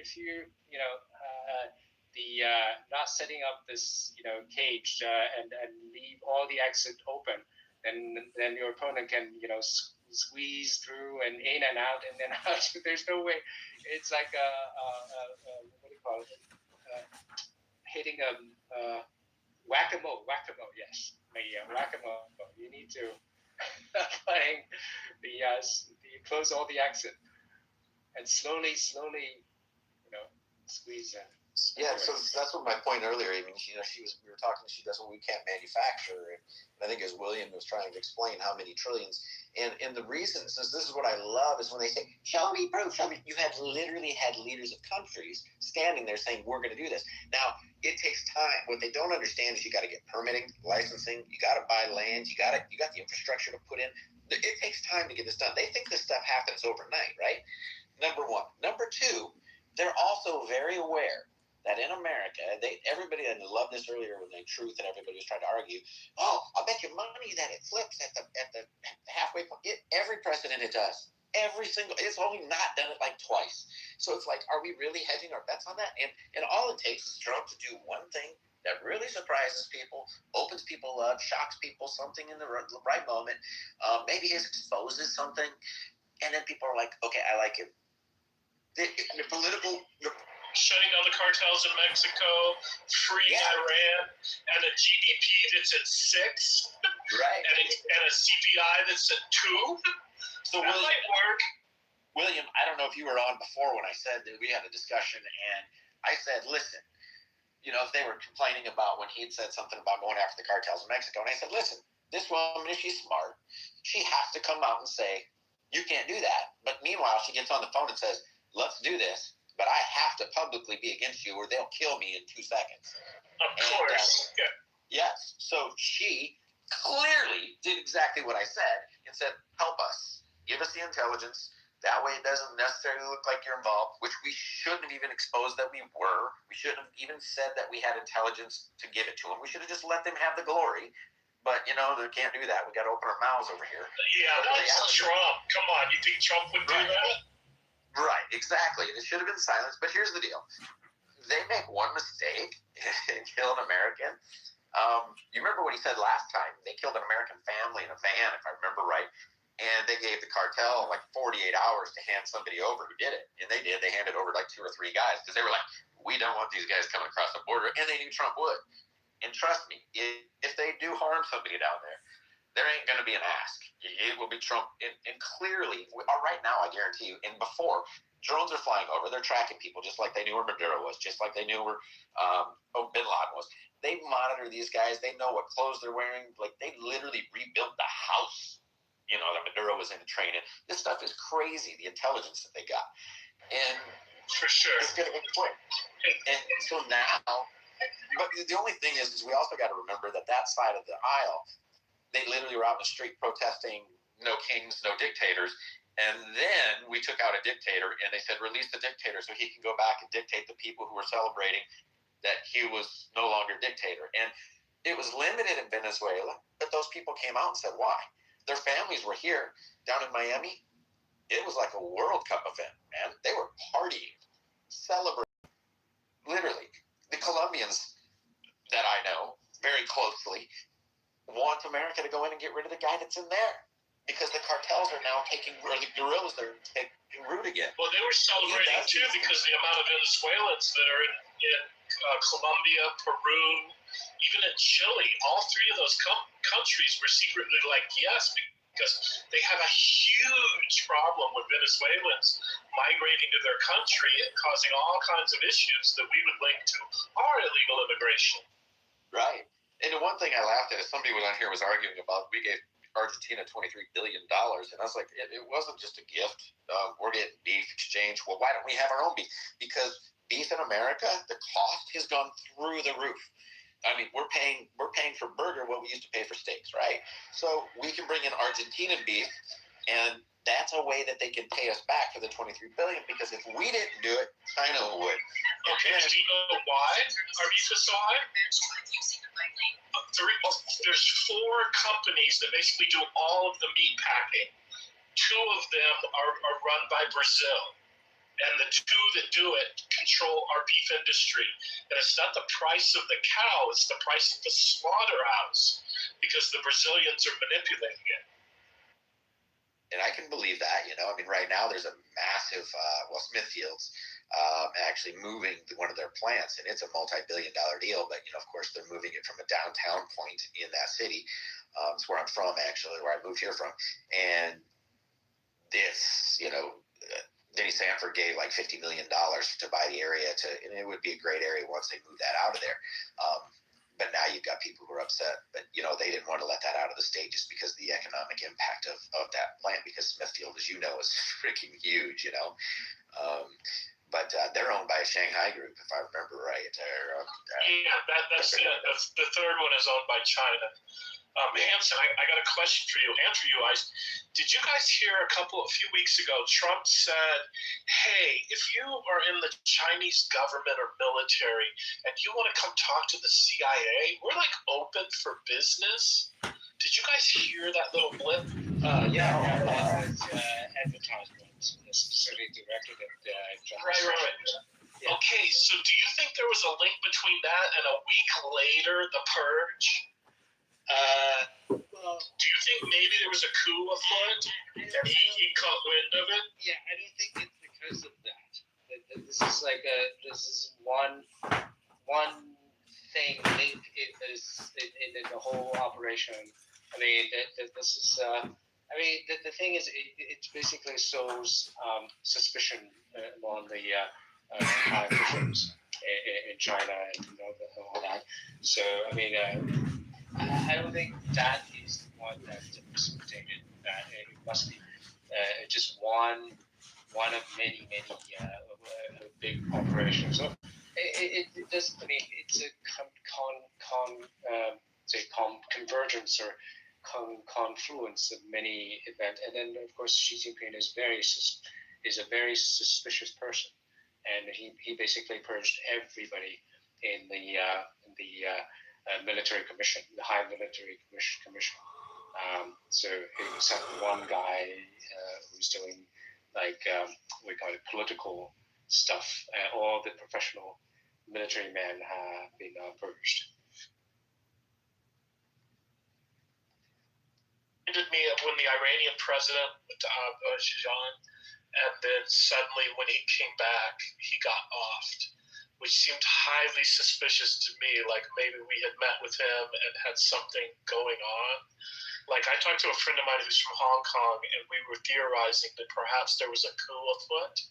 not setting up this cage and leave all the exit open, then your opponent can squeeze through and in and out and then out. There's no way. It's like what do you call it? Hitting a whack-a-mole. Yes, whack-a-mole. You need to playing close all the exit and slowly, squeeze in. Yeah, so that's what my point earlier. I mean, we were talking. She does what we can't manufacture, and I think as William was trying to explain how many trillions, and the reason, since this is what I love, is when they say, "Show me proof, show me." You literally had leaders of countries standing there saying, "We're going to do this." Now it takes time. What they don't understand is you got to get permitting, licensing. You got to buy land. You got the infrastructure to put in. It takes time to get this done. They think this stuff happens overnight, right? Number one. Number two, they're also very aware that in America, everybody, and I loved this earlier with the truth, and everybody was trying to argue, oh, I'll bet you money that it flips at the halfway point. Every president it does. It's only not done it like twice. So it's like, are we really hedging our bets on that? And all it takes is Trump to do one thing that really surprises people, opens people up, shocks people, something in the right moment, maybe he exposes something, and then people are like, okay, I like it. The political... Shutting down the cartels in Mexico, freeing Iran, and a GDP that's at 6, right, and a CPI that's at 2. So that might work. William, I don't know if you were on before when I said that we had a discussion, and I said, listen, if they were complaining about when he had said something about going after the cartels in Mexico, and I said, listen, this woman, if she's smart, she has to come out and say, you can't do that. But meanwhile, she gets on the phone and says, let's do this. But I have to publicly be against you or they'll kill me in 2 seconds. Of course. Yes. So she clearly did exactly what I said and said, help us. Give us the intelligence. That way it doesn't necessarily look like you're involved, which we shouldn't have even exposed that we were. We shouldn't have even said that we had intelligence to give it to them. We should have just let them have the glory. But, they can't do that. We got to open our mouths over here. Yeah, that's Trump. Come on. You think Trump would do that? Right, exactly. It should have been silenced. But here's the deal. They make one mistake and kill an American. You remember what he said last time? They killed an American family in a van, if I remember right. And they gave the cartel like 48 hours to hand somebody over who did it. And they did. They handed over like 2 or 3 guys because they were like, we don't want these guys coming across the border. And they knew Trump would. And trust me, if they do harm somebody down there ain't going to be an ask. It will be Trump. And clearly, right now, I guarantee you, and before, drones are flying over. They're tracking people just like they knew where Maduro was, just like they knew where Bin Laden was. They monitor these guys. They know what clothes they're wearing. Like, they literally rebuilt the house, that Maduro was in to train in. This stuff is crazy, the intelligence that they got. And for sure. It's going to be quick. And so now, but the only thing is we also got to remember that side of the aisle, they literally were out in the street protesting no kings, no dictators. And then we took out a dictator and they said, release the dictator so he can go back and dictate the people who were celebrating that he was no longer dictator. And it was limited in Venezuela, but those people came out and said, why? Their families were here. Down in Miami, it was like a World Cup event, man. They were partying, celebrating. Literally, the Colombians that I know very closely want America to go in and get rid of the guy that's in there because the cartels are now taking, or the guerrillas are taking root again. Well, they were celebrating too because the amount of Venezuelans that are in Colombia, Peru, even in Chile, all 3 of those countries were secretly like, yes, because they have a huge problem with Venezuelans migrating to their country and causing all kinds of issues that we would link to our illegal immigration. Right. And the one thing I laughed at is somebody was on here was arguing about we gave Argentina $23 billion. And I was like, it wasn't just a gift. We're getting beef exchange. Well, why don't we have our own beef? Because beef in America, the cost has gone through the roof. I mean, we're paying for burger what we used to pay for steaks, right? So we can bring in Argentinian beef, and that's a way that they can pay us back for the $23 billion. Because if we didn't do it, China would. Okay, do you know why our beef is so high? There's 4 companies that basically do all of the meat packing. 2 of them are run by Brazil. And the 2 that do it control our beef industry. And it's not the price of the cow, it's the price of the slaughterhouse because the Brazilians are manipulating it. And I can believe that, I mean, right now there's a massive, Smithfield's actually moving one of their plants, and it's a multi-billion-dollar deal. But, of course, they're moving it from a downtown point in that city. It's where I'm from, actually, where I moved here from. And this, Denny Sanford gave like $50 million to buy the area and it would be a great area once they move that out of there. But now you've got people who are upset, but they didn't want to let that out of the state just because of the economic impact of that plant, because Smithfield, as you know, is freaking huge, but they're owned by a Shanghai group, if I remember right. That's it. The third one is owned by China. Hanson, I got a question for you. Andrew, did you guys hear a few weeks ago, Trump said, hey, if you are in the Chinese government or military and you want to come talk to the CIA, we're like open for business. Did you guys hear that little blip? Yeah, that was advertisement specifically directed at Trump. Right. Yeah. Okay, so do you think there was a link between that and a week later, the purge? Well, do you think maybe there was a coup afoot and he caught wind of it? Yeah, I don't think it's because of that. This is one thing in the whole operation. I mean, this is. The thing is, it basically sows suspicion among the high officials in China and all that. So I mean. I don't think that is the one that precipitated that. It must be just one of many big operations. So it does. I mean, it's a convergence or confluence of many events. And then of course Xi Jinping is a very suspicious person, and he basically purged everybody in the military commission, the high military commission. So except one guy who's doing we call it political stuff. All the professional military men have been purged. reminded me of when the Iranian president, Shahjahan, and then suddenly when he came back, he got offed, which seemed highly suspicious to me. Like maybe we had met with him and had something going on. Like I talked to a friend of mine who's from Hong Kong, and we were theorizing that perhaps there was a coup afoot,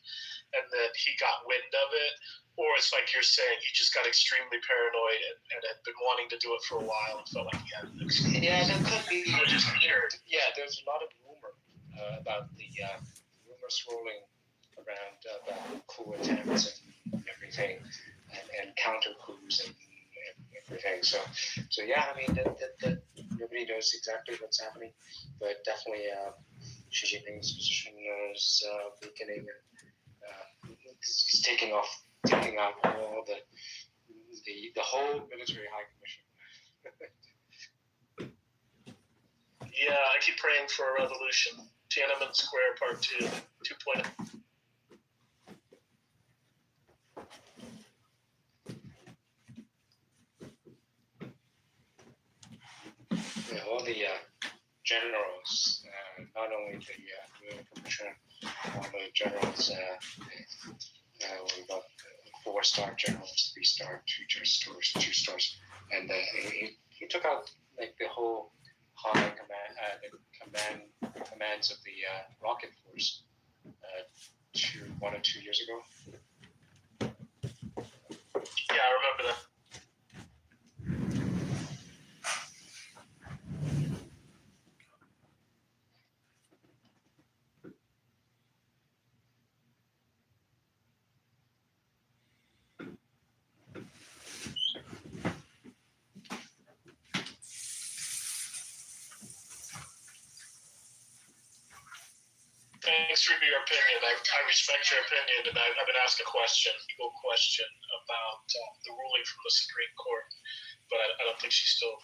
and that he got wind of it. Or it's like you're saying, he just got extremely paranoid and had been wanting to do it for a while and felt like he had an excuse. Yeah, there could be. Just scared. Yeah, there's a lot of rumor about the rumors rolling around about coup attempts and everything, and counter coups and everything. So yeah, I mean, that nobody knows exactly what's happening, but definitely Xi Jinping's position is weakening. He's taking out all the whole military high commission. Yeah, I keep praying for a revolution. Tiananmen Square Part 2, 2.0. Yeah, all the generals, not only the commission, all the generals, we got 4-star generals, 3-star, 2-stars, and he took out like the whole high commands of the rocket force 1 or 2 years ago. Yeah, I remember that. Thanks for your opinion. I respect your opinion, and I've been asked a legal question about the ruling from the Supreme Court, but I don't think she's still.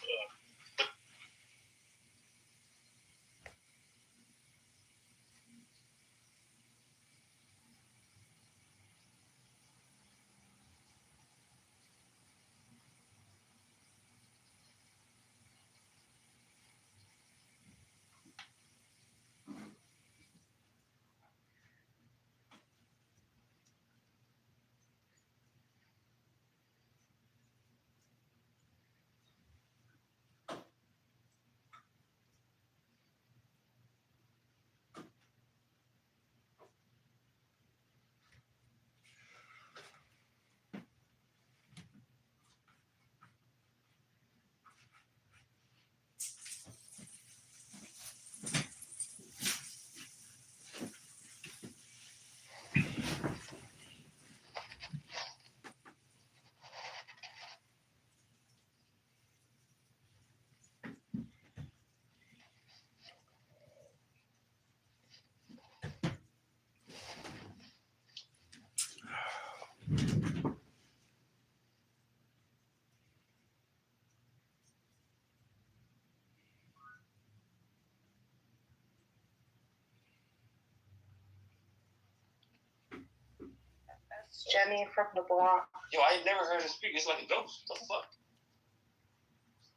Jenny from the block. Yo, I ain't never heard him speak. It's like a ghost. What the fuck?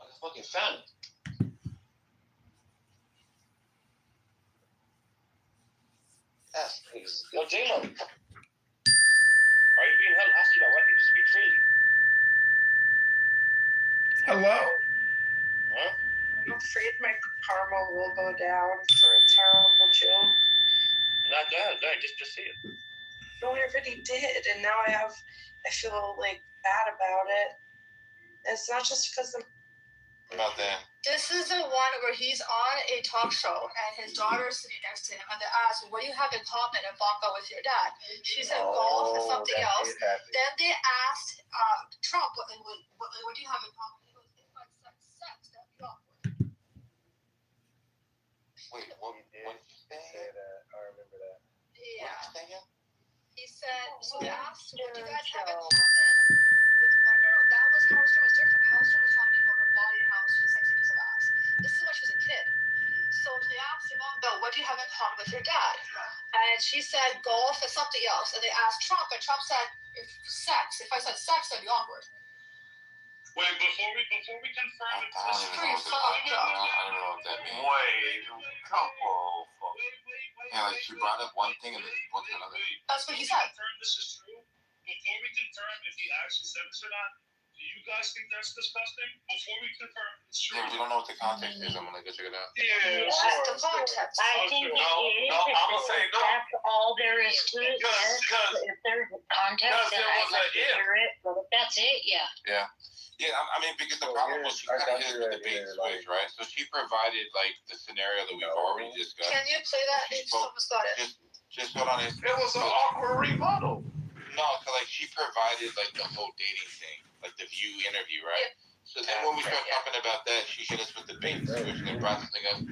Like a fucking phantom. That's crazy. Yo, J-Lo. Are you being held hostage by white people to speak freely? Hello? Huh? I'm afraid my karma will go down for a terrible joke. Not that. Just say it. No, I already did, and now I feel like bad about it. And it's not just because I'm. About that. This is the one where he's on a talk show and his daughter's sitting next to him, and they ask, "What do you have in common, Ivanka, with your dad?" She said, "Golf and something else." Then they asked Trump, what do you have in common? He goes, "If I said sex, that'd be awkward." Wait, what did you say? I remember that. Yeah. What did you say? He said, so they asked, what do you guys have in common with one? No, that was Howard Stern was different. Howard Stern was talking about her body and how she was a sexy piece of ass. This is when she was a kid. So they asked Ivanka, what do you have in common with your dad? And she said golf and something else. And they asked Trump, and Trump said, if I said sex, that'd be awkward. Wait, before we confirm it, I don't know what that means. wait, come on. Yeah, like she brought up one thing and then went to another. That's what he said. Confirm this is true. Before we confirm if he actually said this or not, do you guys think that's disgusting? Before we confirm it's true. Yeah, we don't know what the context is. I'm gonna go check it out. Yeah, That's the context. I think it is. I'm gonna say no. That's all there is to it. Because If there's a context, then there I'd was like a to if. hear it. But if that's it, yeah. Yeah, I mean, because the problem was she kind of hit us with the bait and switch, right? So she provided like the scenario that we've already discussed. Can you play that? Someone's got it. Just hold on. it was an awkward rebuttal. No, so like she provided like the whole dating thing, like the View interview, right? Yeah. So then when we start talking about that, she hit us with the bait and switch and then brought something else.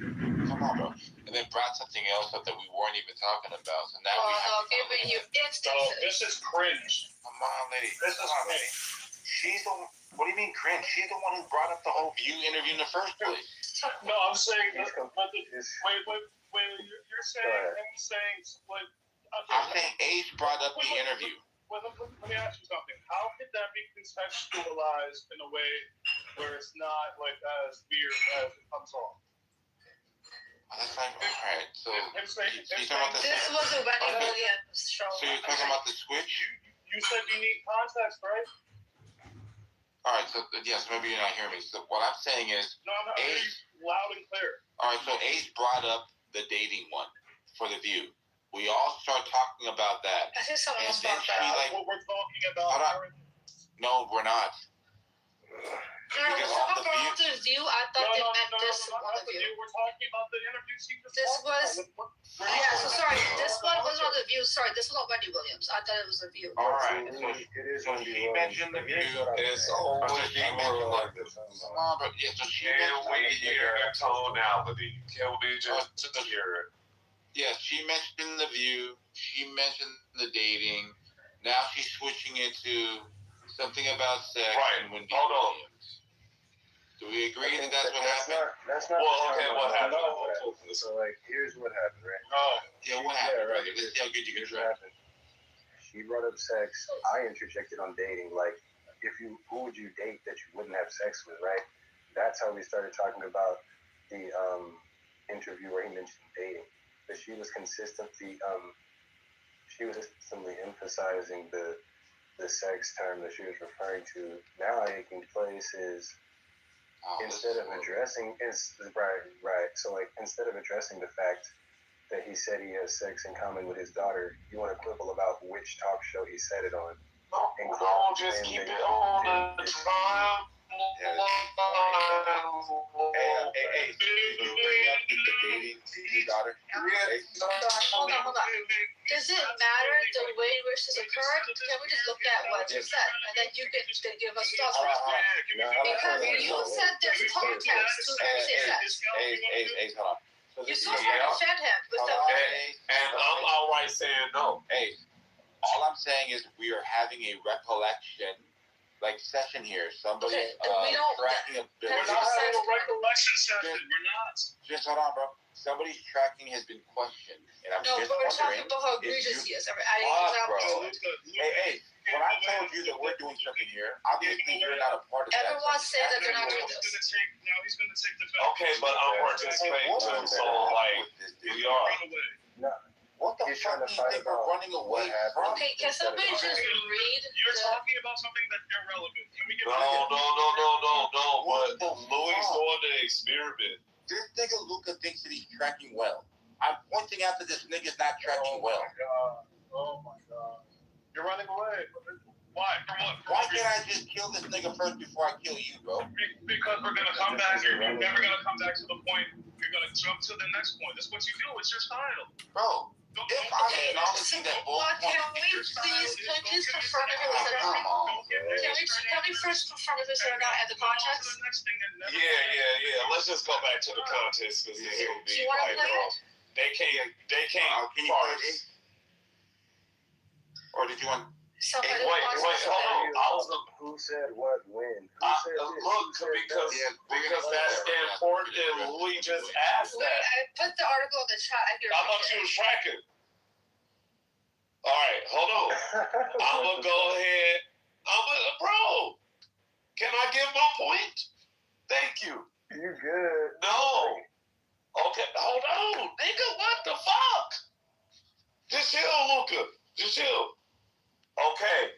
Come on, bro. And then brought something else up that we weren't even talking about. So now we have to giving you No, instances. this is cringe. Come on, lady. This is Come on, lady. She's the. What do you mean cringe? She's the one who brought up the whole View interview in the first place. No, I'm saying. Wait. You're saying. I'm saying. What? I'm saying Ace brought up the interview. Well, let me ask you something. How could that be contextualized in a way where it's not like as weird as it comes off? That's like, all right. So Him saying- you talking about the This was a Wendy Williams show. So you're talking about the switch? You said you need context, right? All right. So yes, maybe you're not hearing me. So what I'm saying is, No, I'm not hearing Ace. you loud and clear. All right. So Ace brought up the dating one for the View. We all start talking about that. I think someone else And then brought she, that up. like- What we're talking Hold about. on. No, we're not. No, when Because someone on the brought up the View, I thought they meant this not one of the you. View. We're talking about the interview she just This talked was- about. Yeah, so sorry, this one was not the View. Sorry, this was not Wendy Williams. I thought it was the View. All right. So she mentioned the View. It's always she more like this. Come on, bro. Yeah. So she Can mentioned we the hear View. a tonality? Can we just hear it? Yeah, she mentioned the View. She mentioned the dating. Now she's switching it to something about sex Right. and Wendy Hold on. Williams. Do we agree that that's what happened? That's not. Well, okay, what what happened? So like, here's what happened, right? No. Yeah, what happened, brother? Let's see how good you can Here's what try. happened. She brought up sex. I interjected on dating. Like, who would you date that you wouldn't have sex with, right? That's how we started talking about the interview where he mentioned dating. But she was consistently emphasizing the sex term that she was referring to. Now taking place is instead of addressing right. So like instead of addressing the fact that he said he has sex in common with his daughter, you want to quibble about which talk show he said it on. Don't just keep it on the time. Hey, you bring up the dating to your daughter? Hold on. Does it matter the way in which this occurred? Can we just look at what you said and then you can give us thoughts? Because you said there's context to what you said. Hey, hold on. So You this still is can't defend him with the. And I'm outright saying no. Hey, all I'm saying is we are having a recollection, like session here. Somebody Okay, we don't- tracking a. We're not having a recollection session. We're not. Just hold on, bro. Somebody's tracking has been questioned, and I'm No, just but we're talking wondering. about how if egregious you- he is. I mean, bro. example. Hey, when I told you that we're doing something here, obviously you're not a part of that. Everyone say that they're not doing He's this. gonna take the back. Okay, but I'm participating too, so like we are. Run away. What the He's fuck trying to do you fight think we're about running away what happened. from? Okay, can somebody just read You're the. talking about something that's irrelevant. Can we get No. But Louis doing the experiment. This nigga Luca thinks that he's tracking well. I'm pointing out that this nigga's not tracking well. Oh my god. You're running away. Why? From what? Why can't I just kill this nigga first before I kill you, bro? Because we're gonna come back here. You're never gonna come back to the point. You're gonna jump to the next point. That's what you do. It's your style. Bro, if I'm Okay, acknowledging that both can we please confirm if it was a Come on. Can we first confirm if it's or not at the context? Yeah. Let's just go back to the context because this will Do be you want to like, play bro, it? they can't Can you play parse. it? Or did you want? Somebody Wait, wants hold to on. say. I was Who said what when? Who said this? look Who said because that? that's important. And Louis just asked Wait, that. I put the article in the chat. I hear I thought you was tracking. All right, hold on. I'm gonna go ahead. Bro, Can I give my point? Thank you. You good? No. Okay, hold on, nigga. What the fuck? Just chill, Luca. Just chill. Okay.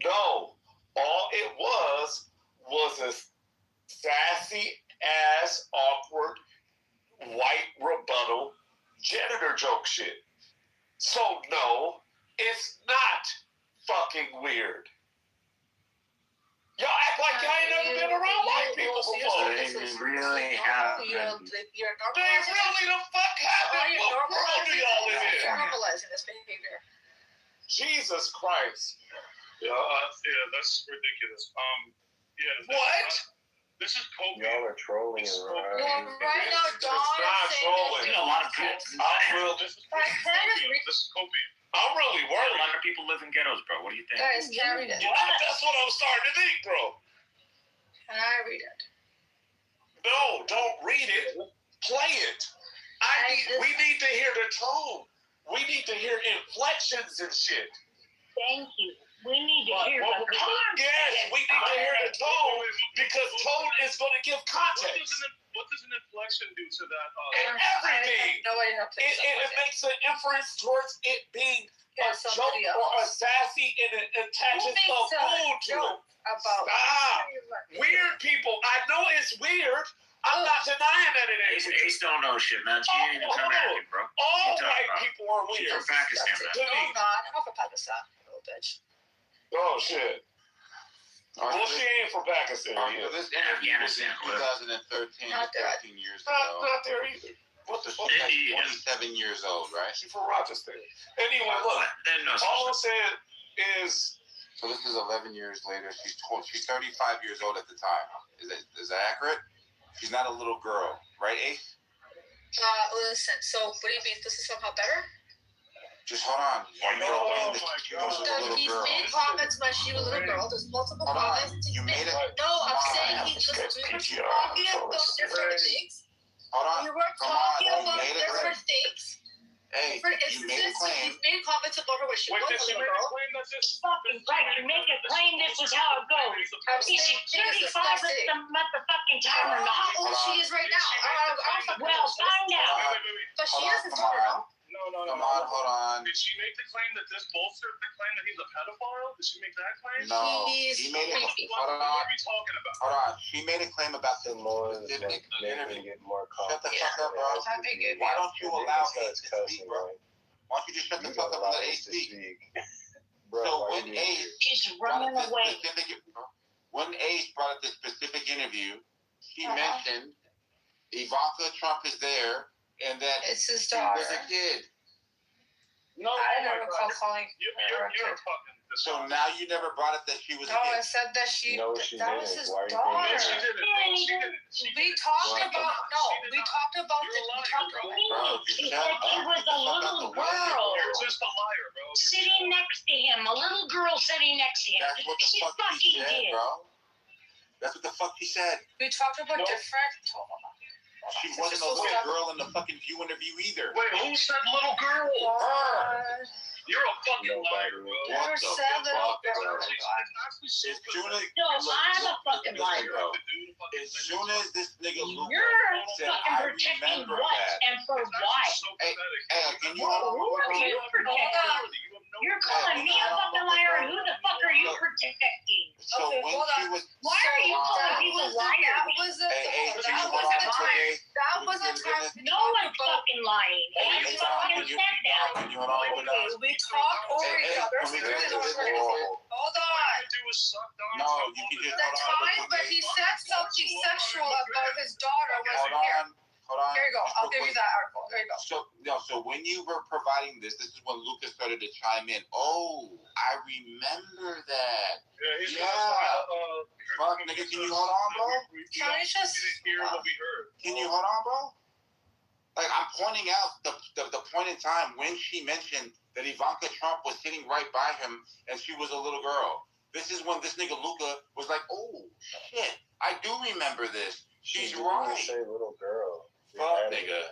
No. All it was a sassy ass, awkward, white rebuttal janitor joke shit. So no, it's not fucking weird. Y'all act like y'all ain't never been around white people before. They really have. They really the fuck haven't. What world do y'all live in? Normalizing this behavior. Jesus Christ. Yeah, that's ridiculous. What? This is Kobe. Y'all are trolling around. Well, right now, Dawn not is trolling. saying You know, a lot of people. This is Kobe. I'm really A worried. lot of people live in ghettos, bro. What do you think? guys, can I read it? That's what I'm starting to think, bro. Can I read it? No, don't read it. Play it. We need to hear the tone. We need to hear inflections and shit. Thank you. We need to hear the context. Yes, we need to hear the tone because tone is going to give context. What does an inflection do to that? And everything. No idea how to play It makes an inference towards it being a joke or a sassy and it attaches a mood to it. About Stop. Weird people. I know it's weird. I'm not denying that it is. Ace don't know shit, man. She ain't even American, bro. All What you talking white about? people are She's weird. from Pakistan, To man. me. No, not. I'm from Pakistan, little bitch. Oh, shit. Well, she ain't from Pakistan. So this interview was in Afghanistan, 2013, Not there. 13 years Not ago. there either. What the fuck? She's like 27 years old, right? She from Rochester. Anyway, look. What? Then no All I'm such saying is, So this is 11 years later. She's 35 years old at the time. Is that accurate? She's not a little girl, right, Ace? Listen, so what do you mean? This is somehow better? Just hold on. Oh my She was a little He's girl. made comments when she was a little girl. There's multiple Hold on. comments. You made it. No, I'm saying I he have just to we were PTR talking for about this. different things. Hold on. We were Come on. talking You about made it. different things. Hey, Different you made a instances. claim. He's made comments about her when she was a little girl. Fucking right. You make a claim this is how it goes. I'm Is saying she she's 35 at disgusting. the motherfucking I time or don't know not? how old she is right now. I don't fucking Well, know. find out. But she Hold on, is his come daughter, on. no? No. Come on, hold on. Did she make the claim that this bolstered the claim that he's a pedophile? Did she make that claim? No. He's He made it. creepy. What Hold are on. we talking about? Hold on. She made a claim about the Samoa is specific like making interview. it get more Shut the complicated. fuck up, bro. I figured. Why don't you allow Ace to cussing, speak, bro? Why don't you just shut the You fuck don't up and allow let Ace Ace to speak? speak. Bro, So why when you being Ace She's brought running up away. when Ace brought up this specific interview, she Uh-huh. mentioned Ivanka Trump is there and that It's his she daughter. was a kid. No, I oh don't my recall God. calling You're her a kid. fucking. So now you never brought up that she was No, a I kid. said that she. No, she that was didn't. his Why are you daughter. thinking She didn't. We talked What? about we talked about You're the a liar, talked bro. about She Shut said up. she was a little girl You're just a liar, bro. sitting next to him. A little girl sitting next to him. That's what the She fuck fucking she said, did. bro. That's what the fuck she said. we talked about No. different. She wasn't a little girl in the fucking View interview either. Wait, who said little girl? God. You're a fucking liar, bro. Never What the said little fuck, girl. bro? As As soon as No, I'm a fucking liar. bro. As soon as this nigga Luca You're said, fucking I protecting remember what that. and for what? Hey, can you Well, hold on? who are you protecting? You're calling me a fucking liar, and who the fuck are you protecting? So Okay, when hold she on. was, Why are you calling people liars? That was the hey, that can you was hold the on? time. Okay. That was the time. we No talked one's about- fucking lying. Hey, You hey, fucking can you- said that. Can you hold on? Hold Okay, on. we talked over Hey, each hey, other. can we so get we this? don't- Whoa. Hold on. No, you can just The hold on. time, but he said something sexual about his daughter Hold wasn't here. on. Hold on. Here you go. Just I'll real give you quick. that article. There you go. So when you were providing this is when Lucas started to chime in. Oh, I remember that. Fuck, nigga, can you hold on, bro? Can I just? hear what we heard. Can you hold on, bro? Like, I'm pointing out the point in time when she mentioned that Ivanka Trump was sitting right by him and she was a little girl. This is when this nigga Luca was like, oh, shit, I do remember this. She She's didn't right. even say little girl. Fuck, nigga.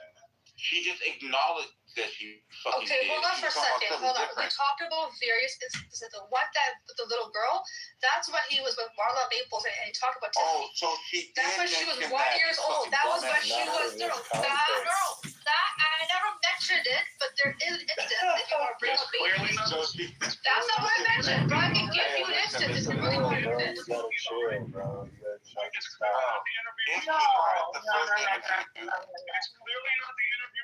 She just acknowledged that she fucking Okay, did. hold on She for a was talking about second. something Hold on. We different. talked about various instances. The one that with the little girl, that's when he was with Marla Maples and he talked about Oh, Tiffany. so she That's did when she was mention 1 that, year you old. fucking That was when dumbass. she Not was in there. this That context. girl. That I never mentioned it, but there is instance if you want to bring up Clearly babies. not. So she, That's not what I mentioned, bro. I can give you an listen, instance if listen, you really want to Bro, do you this. gotta chill, bro. You gotta chill. It's clearly Bro, not the interview. if she No, heard the no, first no, no, interview, no, no, no. It's clearly not the interview.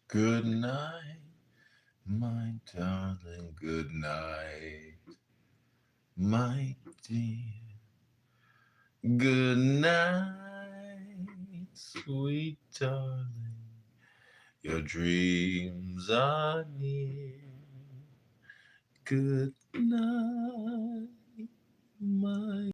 Good night, my darling. Good night, my dear. Good night, sweet darling. Your dreams are near. Good night, my